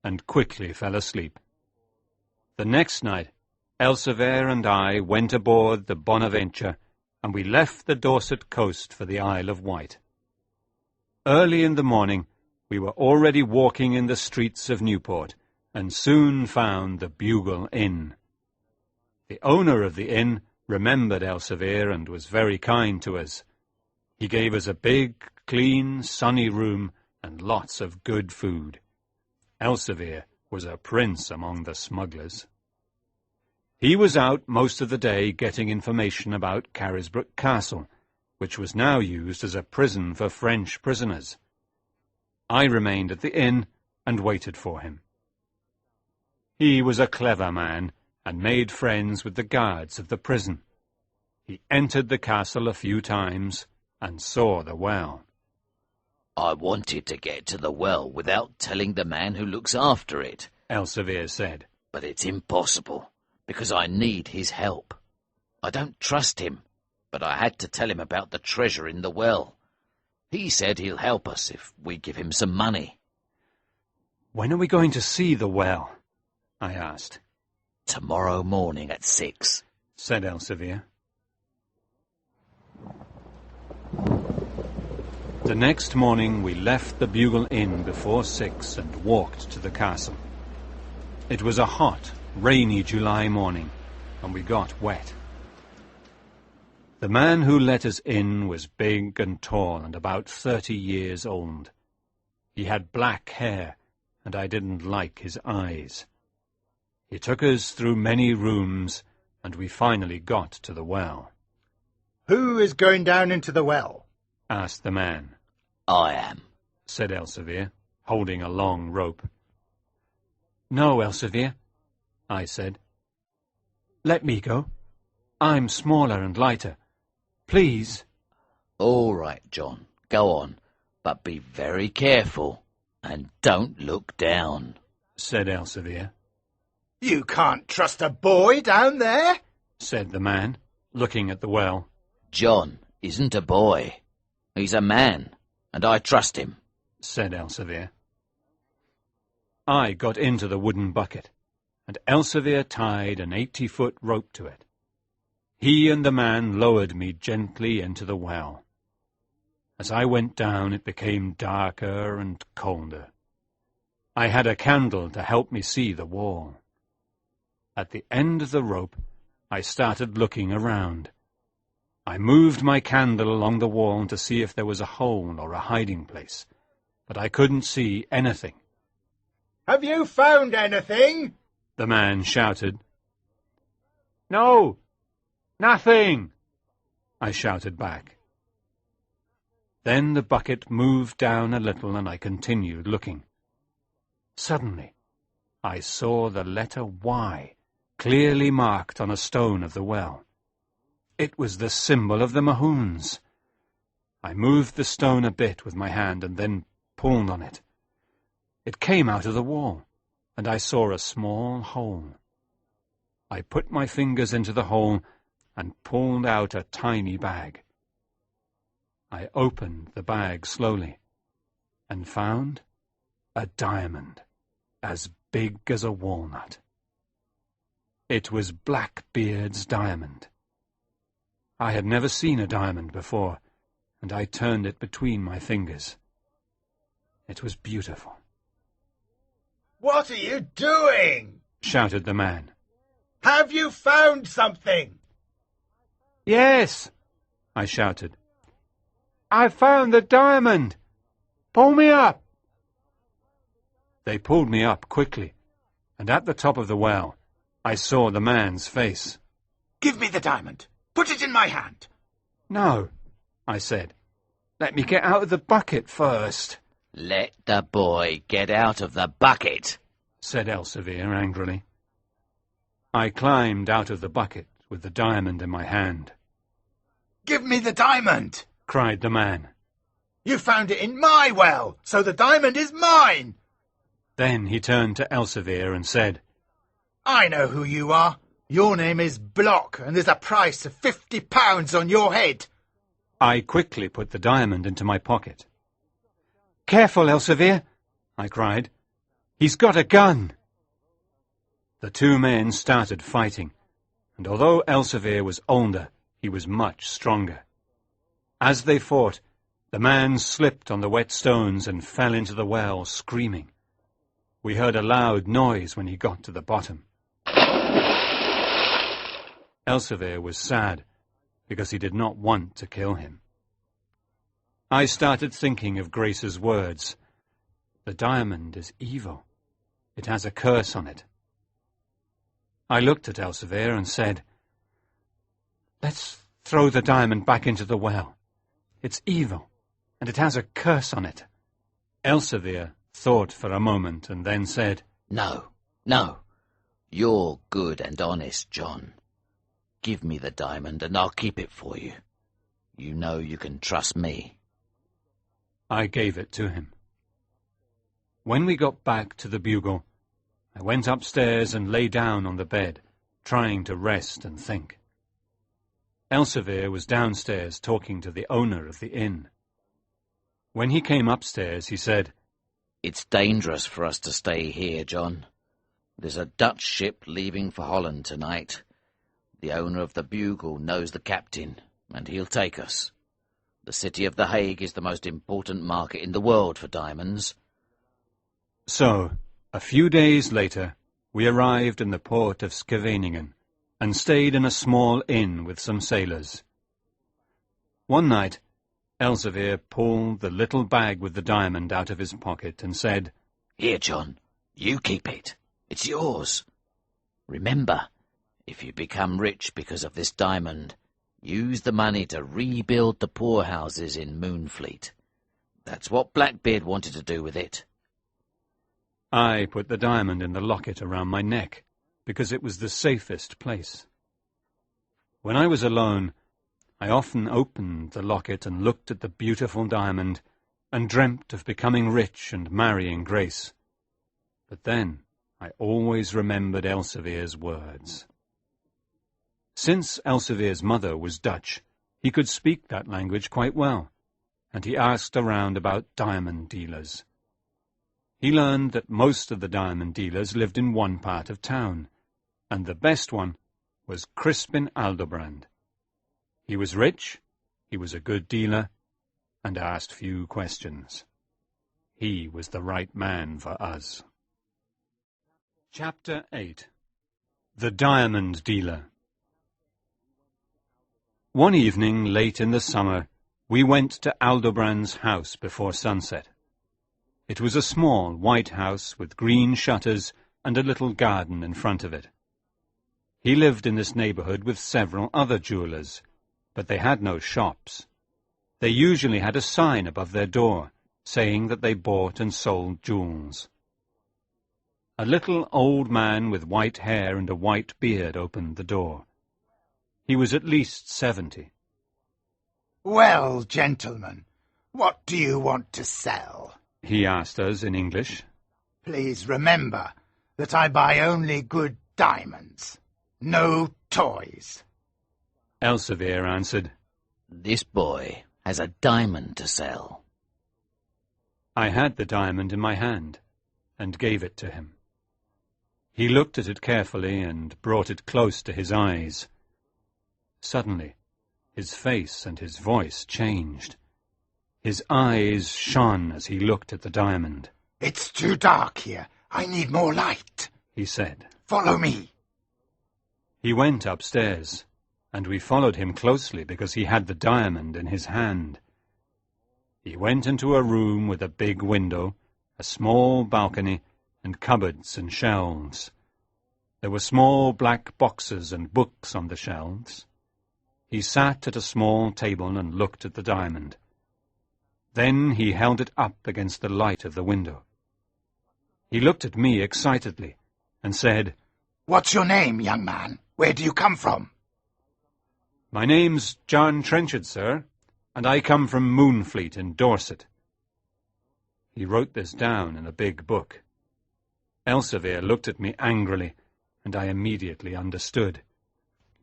and quickly fell asleep. The next night, Elsevier and I went aboard the Bonaventure, and we left the Dorset coast for the Isle of Wight. Early in the morning, we were already walking in the streets of Newport, and soon found the Bugle Inn. The owner of the inn remembered Elsevier and was very kind to us. He gave us a big, clean, sunny room and lots of good food. Elsevier was a prince among the smugglers. He was out most of the day getting information about Carisbrooke Castle, which was now used as a prison for French prisoners. I remained at the inn and waited for him. He was a clever man, and made friends with the guards of the prison. He entered the castle a few times and saw the well. I wanted to get to the well without telling the man who looks after it, Elsevier said. But it's impossible, because I need his help. I don't trust him, but I had to tell him about the treasure in the well. He said he'll help us if we give him some money. When are we going to see the well? I asked. Tomorrow morning at 6, said Elsevier. The next morning we left the Bugle Inn before 6 and walked to the castle. It was a hot, rainy July morning, and we got wet. The man who let us in was big and tall and about 30 years old. He had black hair, and I didn't like his eyes. He took us through many rooms, and we finally got to the well. "Who is going down into the well?" asked the man. I am, said Elsevier, holding a long rope. No, Elsevier, I said. Let me go. I'm smaller and lighter. Please. All right, John, go on, but be very careful and don't look down, said Elsevier. "You can't trust a boy down there," said the man, looking at the well. John isn't a boy. He's a man, and I trust him, said Elsevier. I got into the wooden bucket, and Elsevier tied an 80-foot rope to it. He and the man lowered me gently into the well. As I went down, it became darker and colder. I had a candle to help me see the wall. At the end of the rope, I started looking around. I moved my candle along the wall to see if there was a hole or a hiding place, but I couldn't see anything. "Have you found anything?" the man shouted. No, nothing, I shouted back. Then the bucket moved down a little and I continued looking. Suddenly, I saw the letter Y clearly marked on a stone of the well. It was the symbol of the Mahoons. I moved the stone a bit with my hand and then pulled on it. It came out of the wall, and I saw a small hole. I put my fingers into the hole and pulled out a tiny bag. I opened the bag slowly and found a diamond as big as a walnut. It was Blackbeard's diamond. I had never seen a diamond before, and I turned it between my fingers. It was beautiful. "What are you doing?" shouted the man. "Have you found something?" "Yes," I shouted. "I found the diamond. Pull me up." They pulled me up quickly, and at the top of the well, I saw the man's face. "Give me the diamond. Put it in my hand." "No," I said. "Let me get out of the bucket first," Let the boy get out of the bucket, said Elsevier angrily. I climbed out of the bucket with the diamond in my hand. "Give me the diamond!" cried the man. "You found it in my well, so the diamond is mine!" Then he turned to Elsevier and said, "I know who you are. Your name is Block, and there's a price of £50 on your head." I quickly put the diamond into my pocket. "Careful, Elsevier," I cried. "He's got a gun." The two men started fighting, and although Elsevier was older, he was much stronger. As they fought, the man slipped on the wet stones and fell into the well, screaming. We heard a loud noise when he got to the bottom. Elsevier was sad, because he did not want to kill him. I started thinking of Grace's words. The diamond is evil. It has a curse on it. I looked at Elsevier and said, "Let's throw the diamond back into the well. It's evil, and it has a curse on it." Elsevier thought for a moment and then said, No, no. You're good and honest, John. Give me the diamond and I'll keep it for you. You know you can trust me. I gave it to him. When we got back to the Bugle, I went upstairs and lay down on the bed, trying to rest and think. Elsevier was downstairs talking to the owner of the inn. When he came upstairs, he said, It's dangerous for us to stay here, John. There's a Dutch ship leaving for Holland tonight. The owner of the Bugle knows the captain, and he'll take us. The city of The Hague is the most important market in the world for diamonds. So, a few days later, we arrived in the port of Scheveningen and stayed in a small inn with some sailors. One night, Elsevier pulled the little bag with the diamond out of his pocket and said, Here, John, you keep it. It's yours. Remember, if you become rich because of this diamond, use the money to rebuild the poorhouses in Moonfleet. That's what Blackbeard wanted to do with it. I put the diamond in the locket around my neck, because it was the safest place. When I was alone, I often opened the locket and looked at the beautiful diamond, and dreamt of becoming rich and marrying Grace. But then I always remembered Elsevier's words. Since Elsevier's mother was Dutch, he could speak that language quite well, and he asked around about diamond dealers. He learned that most of the diamond dealers lived in one part of town, and the best one was Crispin Aldobrand. He was rich, he was a good dealer, and asked few questions. He was the right man for us. Chapter 8. The Diamond Dealer. One evening late in the summer, we went to Aldobrand's house before sunset. It was a small white house with green shutters and a little garden in front of it. He lived in this neighborhood with several other jewelers, but they had no shops. They usually had a sign above their door, saying that they bought and sold jewels. A little old man with white hair and a white beard opened the door. He was at least 70. "Well, gentlemen, what do you want to sell?" He asked us in English. Please remember that I buy only good diamonds, no toys. Elsevier answered, This boy has a diamond to sell. I had the diamond in my hand and gave it to him. He looked at it carefully and brought it close to his eyes. Suddenly, his face and his voice changed. His eyes shone as he looked at the diamond. It's too dark here. I need more light, he said. Follow me. He went upstairs, and we followed him closely because he had the diamond in his hand. He went into a room with a big window, a small balcony, and cupboards and shelves. There were small black boxes and books on the shelves. He sat at a small table and looked at the diamond. Then he held it up against the light of the window. He looked at me excitedly and said, What's your name, young man? Where do you come from? My name's John Trenchard, sir, and I come from Moonfleet in Dorset. He wrote this down in a big book. Elsevier looked at me angrily, and I immediately understood.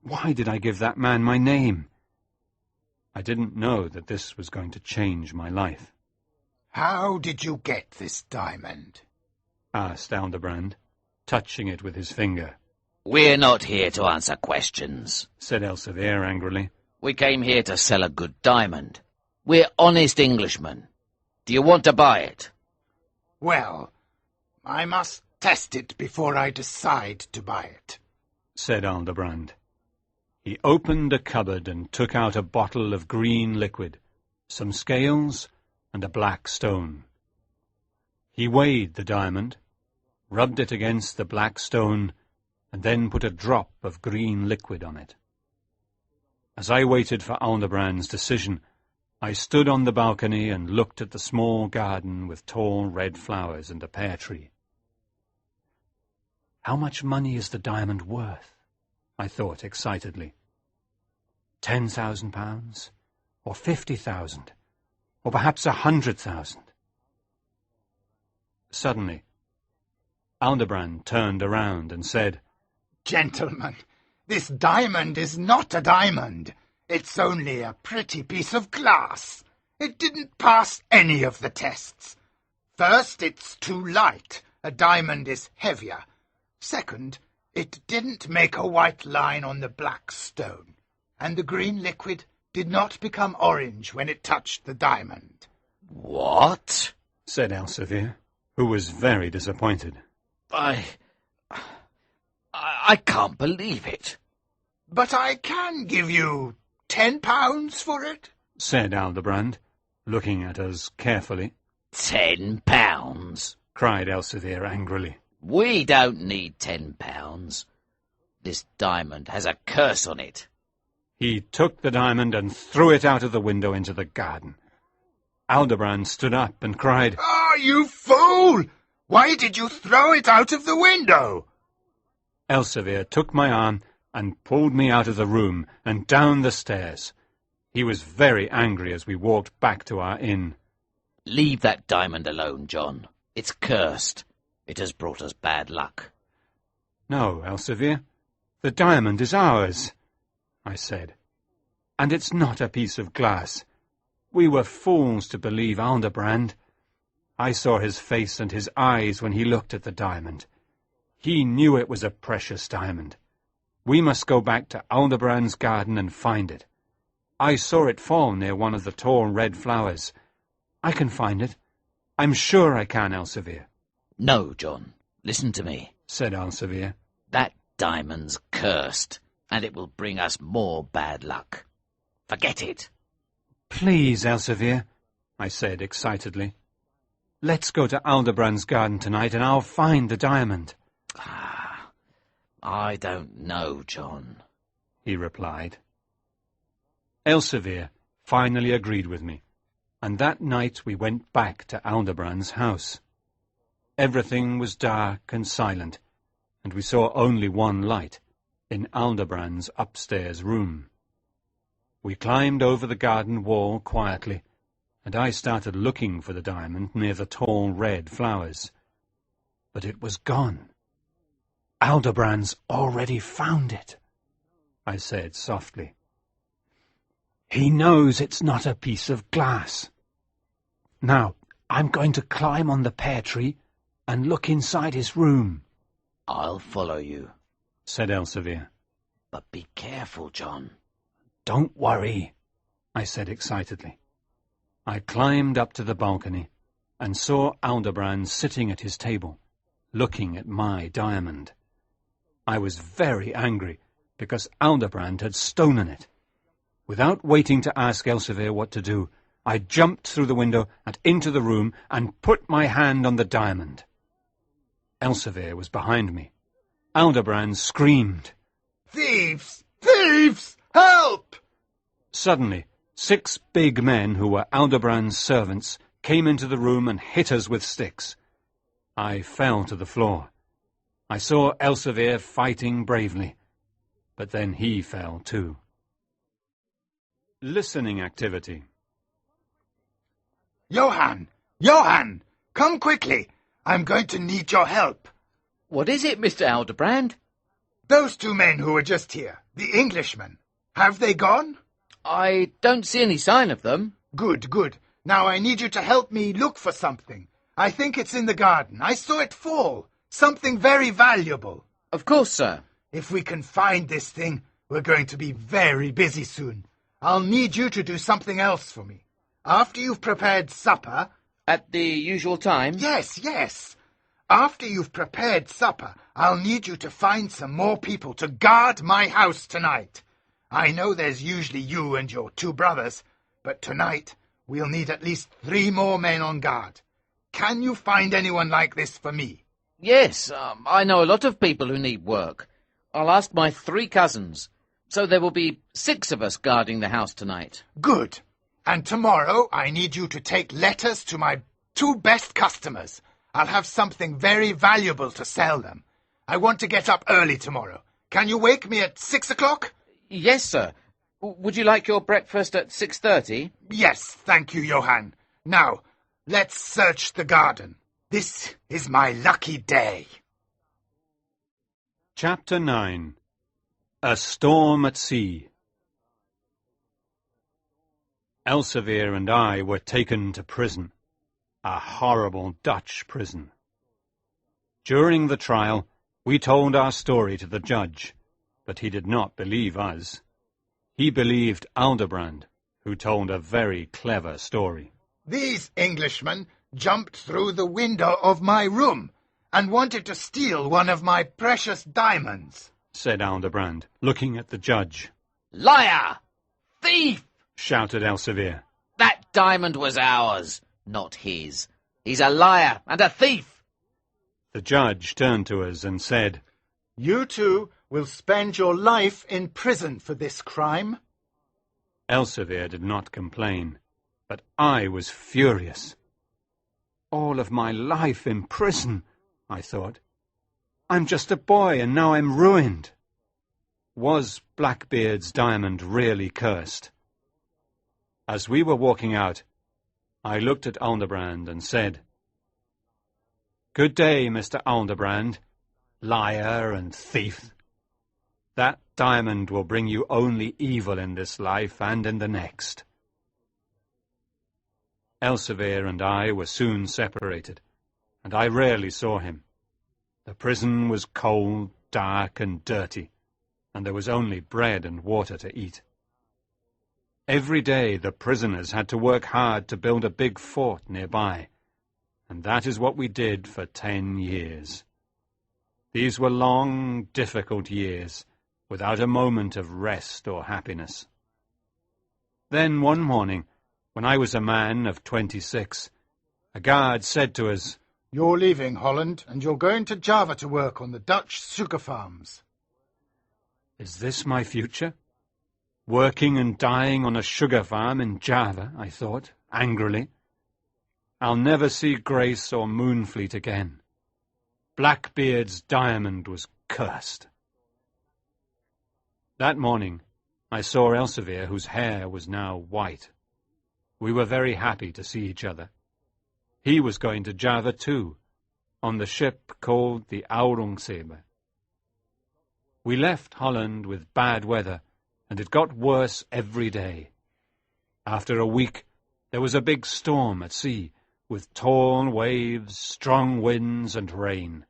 Why did I give that man my name? I didn't know that this was going to change my life. How did you get this diamond? Asked Aldebrand, touching it with his finger. We're not here to answer questions, Said Elsevier angrily. We came here to sell a good diamond. We're honest Englishmen. Do you want to buy it? Well, I must test it before I decide to buy it, said Aldebrand. He opened a cupboard and took out a bottle of green liquid, some scales, and a black stone. He weighed the diamond, rubbed it against the black stone, and then put a drop of green liquid on it. As I waited for Aldebrand's decision, I stood on the balcony and looked at the small garden with tall red flowers and a pear tree. How much money is the diamond worth? I thought excitedly. £10,000, or 50,000, or perhaps 100,000. Suddenly, Aldebrand turned around and said, Gentlemen, this diamond is not a diamond. It's only a pretty piece of glass. It didn't pass any of the tests. First, it's too light. A diamond is heavier. Second, it didn't make a white line on the black stone. And the green liquid did not become orange when it touched the diamond. What? Said Elsevier, who was very disappointed. I can't believe it. But I can give you £10 for it, said Aldebrand, looking at us carefully. £10? Cried Elsevier angrily. We don't need £10. This diamond has a curse on it. He took the diamond and threw it out of the window into the garden. Aldebrand stood up and cried, "Ah, you fool! Why did you throw it out of the window?" Elsevier took my arm and pulled me out of the room and down the stairs. He was very angry as we walked back to our inn. Leave that diamond alone, John. It's cursed. It has brought us bad luck. No, Elsevier, the diamond is ours, I said. And it's not a piece of glass. We were fools to believe Aldebrand. I saw his face and his eyes when he looked at the diamond. He knew it was a precious diamond. We must go back to Aldebrand's garden and find it. I saw it fall near one of the tall red flowers. I can find it. I'm sure I can, Elsevier. No, John. Listen to me, said Elsevier. That diamond's cursed, and it will bring us more bad luck. Forget it. Please, Elsevier, I said excitedly. Let's go to Aldebrand's garden tonight and I'll find the diamond. I don't know, John, he replied. Elsevier finally agreed with me, and that night we went back to Aldebrand's house. Everything was dark and silent, and we saw only one light, in Aldebrand's upstairs room. We climbed over the garden wall quietly, and I started looking for the diamond near the tall red flowers. but it was gone. "Aldebrand's already found it," I said softly. "He knows it's not a piece of glass. Now, I'm going to climb on the pear tree and look inside his room," I'll follow you, said Elsevier. but be careful, John. "Don't worry," I said excitedly. I climbed up to the balcony and saw Aldebrand sitting at his table, looking at my diamond. I was very angry because Aldebrand had stolen it. Without waiting to ask Elsevier what to do, I jumped through the window and into the room and put my hand on the diamond. Elsevier was behind me. Aldebrand screamed. "Thieves! Thieves! Help!" Suddenly, 6 big men who were Aldebrand's servants came into the room and hit us with sticks. I fell to the floor. I saw Elsevier fighting bravely, but then he fell too. Listening activity. Johann! Johann! Come quickly! I'm going to need your help. What is it, Mr. Aldebrand? Those 2 men who were just here, the Englishmen, have they gone? I don't see any sign of them. Good, good. Now I need you to help me look for something. I think it's in the garden. I saw it fall. Something very valuable. Of course, sir. If we can find this thing, we're going to be very busy soon. I'll need you to do something else for me. After you've prepared supper... At the usual time? Yes, yes. After you've prepared supper, I'll need you to find some more people to guard my house tonight. I know there's usually you and your 2 brothers, but tonight we'll need at least 3 more men on guard. Can you find anyone like this for me? Yes, I know a lot of people who need work. I'll ask my 3 cousins. So there will be 6 of us guarding the house tonight. Good. And tomorrow I need you to take letters to my 2 best customers. I'll have something very valuable to sell them. I want to get up early tomorrow. Can you wake me at 6 o'clock? Yes, sir. Would you like your breakfast at 6:30? Yes, thank you, Johann. Now, let's search the garden. This is my lucky day. Chapter 9. A Storm at Sea. Elsevier and I were taken to prison, a horrible Dutch prison. During the trial, we told our story to the judge, but he did not believe us. He believed Aldebrand, who told a very clever story. These Englishmen jumped through the window of my room and wanted to steal one of my precious diamonds, said Aldebrand, looking at the judge. Liar! Thief! Shouted Elsevier. That diamond was ours, not his. He's a liar and a thief. The judge turned to us and said, You 2 will spend your life in prison for this crime. Elsevier did not complain, but I was furious. All of my life in prison, I thought. I'm just a boy and now I'm ruined. Was Blackbeard's diamond really cursed? As we were walking out, I looked at Aldebrand and said, Good day, Mr. Aldebrand, liar and thief. That diamond will bring you only evil in this life and in the next. Elsevier and I were soon separated, and I rarely saw him. The prison was cold, dark, and dirty, and there was only bread and water to eat. Every day the prisoners had to work hard to build a big fort nearby, and that is what we did for 10 years. These were long, difficult years, without a moment of rest or happiness. Then one morning, when I was a man of 26, a guard said to us, You're leaving Holland and you're going to Java to work on the Dutch sugar farms. Is this my future? Working and dying on a sugar farm in Java, I thought, angrily. I'll never see Grace or Moonfleet again. Blackbeard's diamond was cursed. That morning, I saw Elsevier, whose hair was now white. We were very happy to see each other. He was going to Java too, on the ship called the Aurungzebe. We left Holland with bad weather, and it got worse every day. After a week, there was a big storm at sea, with tall waves, strong winds, and rain.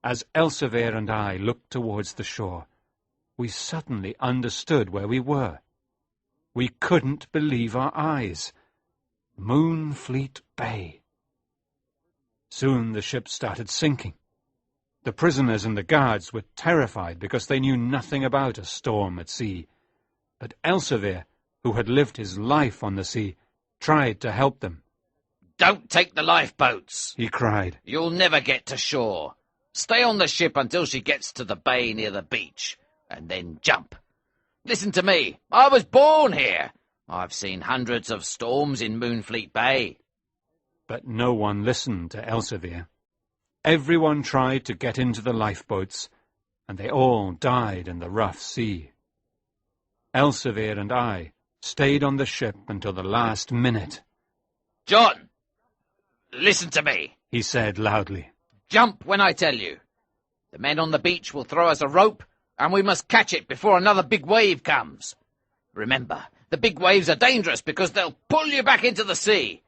As Elsevier and I looked towards the shore, we suddenly understood where we were. We couldn't believe our eyes. Moonfleet Bay. Soon the ship started sinking. The prisoners and the guards were terrified because they knew nothing about a storm at sea. But Elsevier, who had lived his life on the sea, tried to help them. "Don't take the lifeboats," he cried. "You'll never get to shore. Stay on the ship until she gets to the bay near the beach, and then jump. Listen to me. I was born here. I've seen hundreds of storms in Moonfleet Bay." But no one listened to Elsevier. Everyone tried to get into the lifeboats, and they all died in the rough sea. Elsevier and I stayed on the ship until the last minute. "John, listen to me," he said loudly. "Jump when I tell you. The men on the beach will throw us a rope, and we must catch it before another big wave comes. Remember, the big waves are dangerous because they'll pull you back into the sea.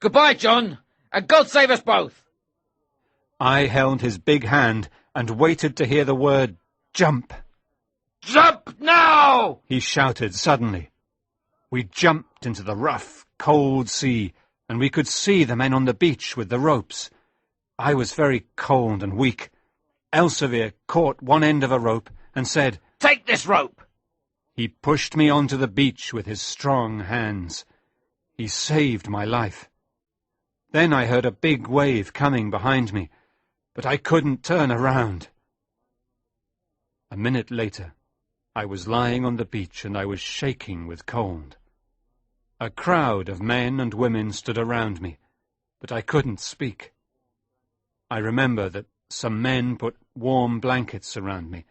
Goodbye, John, and God save us both." I held his big hand and waited to hear the word jump. "Jump now!" he shouted suddenly. We jumped into the rough, cold sea, and we could see the men on the beach with the ropes. I was very cold and weak. Elsevier caught one end of a rope and said, "Take this rope." He pushed me onto the beach with his strong hands. He saved my life. Then I heard a big wave coming behind me, but I couldn't turn around. A minute later, I was lying on the beach and I was shaking with cold. A crowd of men and women stood around me, but I couldn't speak. I remember that some men put warm blankets around me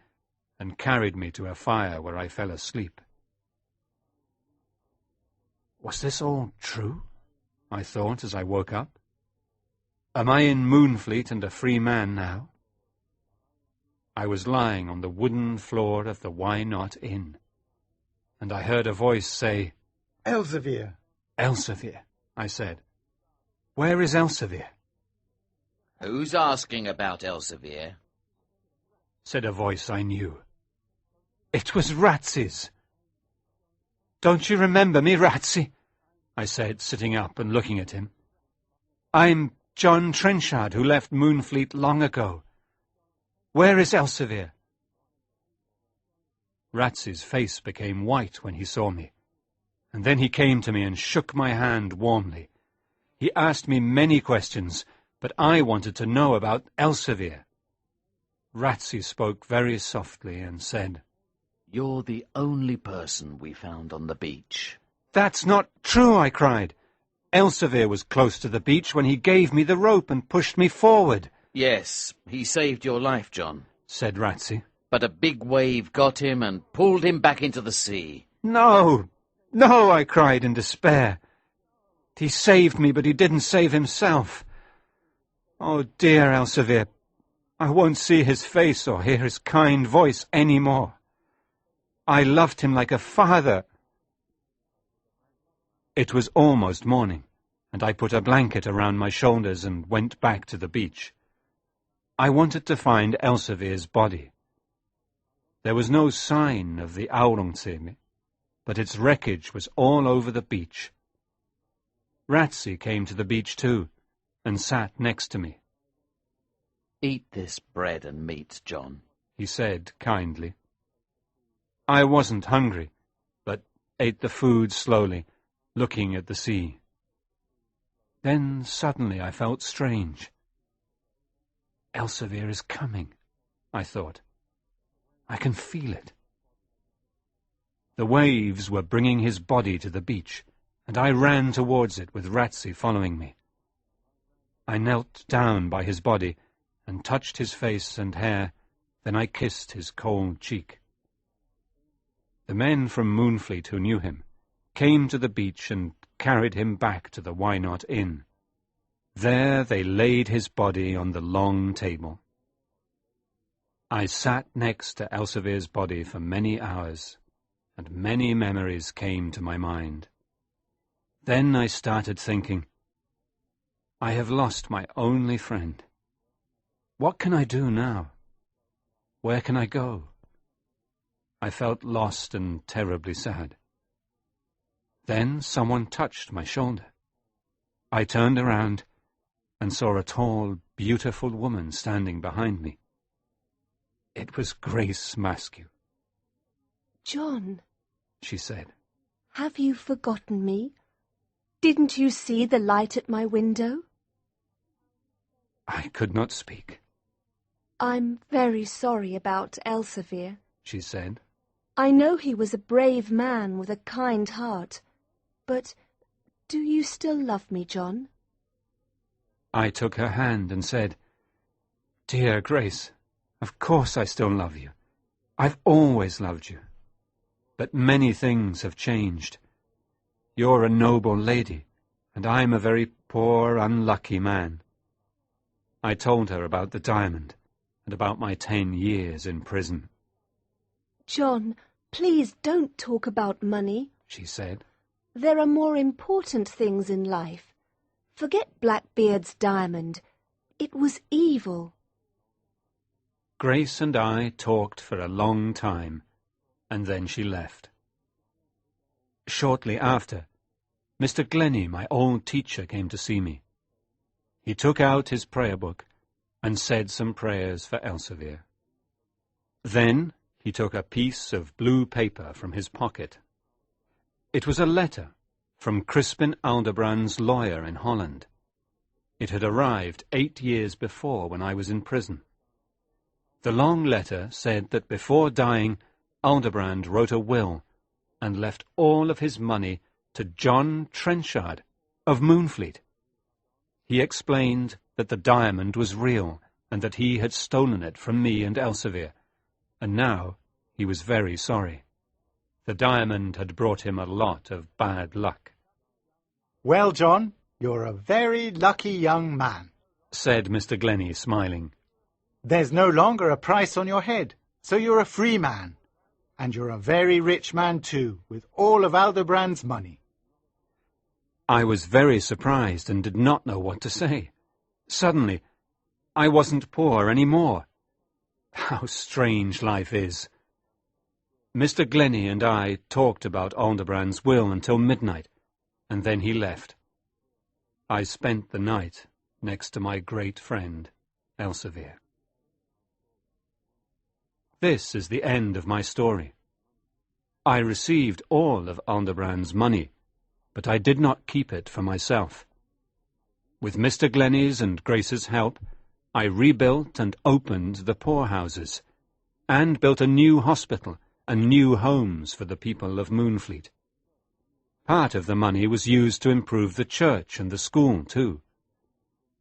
and carried me to a fire where I fell asleep. Was this all true? I thought as I woke up. Am I in Moonfleet and a free man now? I was lying on the wooden floor of the Why Not Inn, and I heard a voice say, Elsevier. Elsevier, I said. Where is Elsevier? "Who's asking about Elsevier?" said a voice I knew. It was Ratsy's. Don't you remember me, Ratsy? I said, sitting up and looking at him. I'm John Trenchard, who left Moonfleet long ago. Where is Elsevier? Ratsy's face became white when he saw me, and then he came to me and shook my hand warmly. He asked me many questions, but I wanted to know about Elsevier. Ratsy spoke very softly and said, "You're the only person we found on the beach." That's not true, I cried. Elsevier was close to the beach when he gave me the rope and pushed me forward. "Yes, he saved your life, John," said Ratsy. "but a big wave got him and pulled him back into the sea." No, no, I cried in despair. He saved me, but he didn't save himself. Oh, dear Elsevier, I won't see his face or hear his kind voice any more. I loved him like a father. It was almost morning, and I put a blanket around my shoulders and went back to the beach. I wanted to find Elsevier's body. There was no sign of the Aurungzebe, but its wreckage was all over the beach. Ratsy came to the beach too, and sat next to me. "Eat this bread and meat, John," he said kindly. I wasn't hungry, but ate the food slowly, looking at the sea. Then suddenly I felt strange. Elsevier is coming, I thought. I can feel it. The waves were bringing his body to the beach, and I ran towards it with Ratsy following me. I knelt down by his body and touched his face and hair, then I kissed his cold cheek. The men from Moonfleet who knew him came to the beach and carried him back to the Why Not Inn. There they laid his body on the long table. I sat next to Elsevier's body for many hours, and many memories came to my mind. Then I started thinking, I have lost my only friend. What can I do now? Where can I go? I felt lost and terribly sad. Then someone touched my shoulder. I turned around and saw a tall, beautiful woman standing behind me. It was Grace Maskew. John, She said. have you forgotten me? Didn't you see the light at my window? I could not speak. I'm very sorry about Elsevier. She said. I know he was a brave man with a kind heart, but do you still love me, John? I took her hand and said, Dear Grace, of course I still love you. I've always loved you. But many things have changed. You're a noble lady, and I'm a very poor, unlucky man. I told her about the diamond and about my 10 years in prison. John, please don't talk about money. She said. There are more important things in life. Forget Blackbeard's diamond. It was evil. Grace and I talked for a long time, and then she left. Shortly after, Mr. Glennie, my old teacher, came to see me. He took out his prayer book and said some prayers for Elsevier. Then he took a piece of blue paper from his pocket. It was a letter from Crispin Aldebrand's lawyer in Holland. It had arrived 8 years before when I was in prison. The long letter said that before dying, Aldebrand wrote a will and left all of his money to John Trenchard of Moonfleet. He explained that the diamond was real and that he had stolen it from me and Elsevier, and now he was very sorry. The diamond had brought him a lot of bad luck. Well, John, you're a very lucky young man, said Mr. Glennie, smiling. There's no longer a price on your head, so you're a free man. And you're a very rich man too, with all of Aldebrand's money. I was very surprised and did not know what to say. Suddenly, I wasn't poor any more. How strange life is. Mr. Glennie and I talked about Aldebrand's will until midnight, and then he left. I spent the night next to my great friend, Elsevier. This is the end of my story. I received all of Aldebrand's money, but I did not keep it for myself. With Mr. Glennie's and Grace's help, I rebuilt and opened the poorhouses, and built a new hospital and new homes for the people of Moonfleet. Part of the money was used to improve the church and the school, too.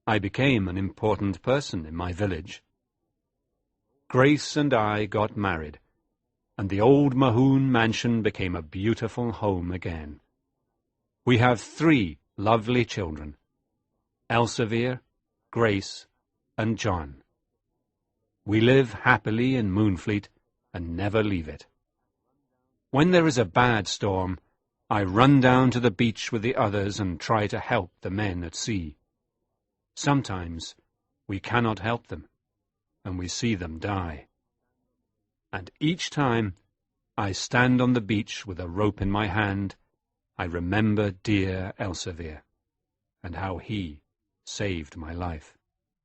I became an important person in my village. Grace and I got married, and the old Mahoon mansion became a beautiful home again. We have 3 lovely children, Elsevier, Grace, and John. We live happily in Moonfleet and never leave it. When there is a bad storm, I run down to the beach with the others and try to help the men at sea. Sometimes we cannot help them, and we see them die. And each time I stand on the beach with a rope in my hand, I remember dear Elsevier, and how he saved my life.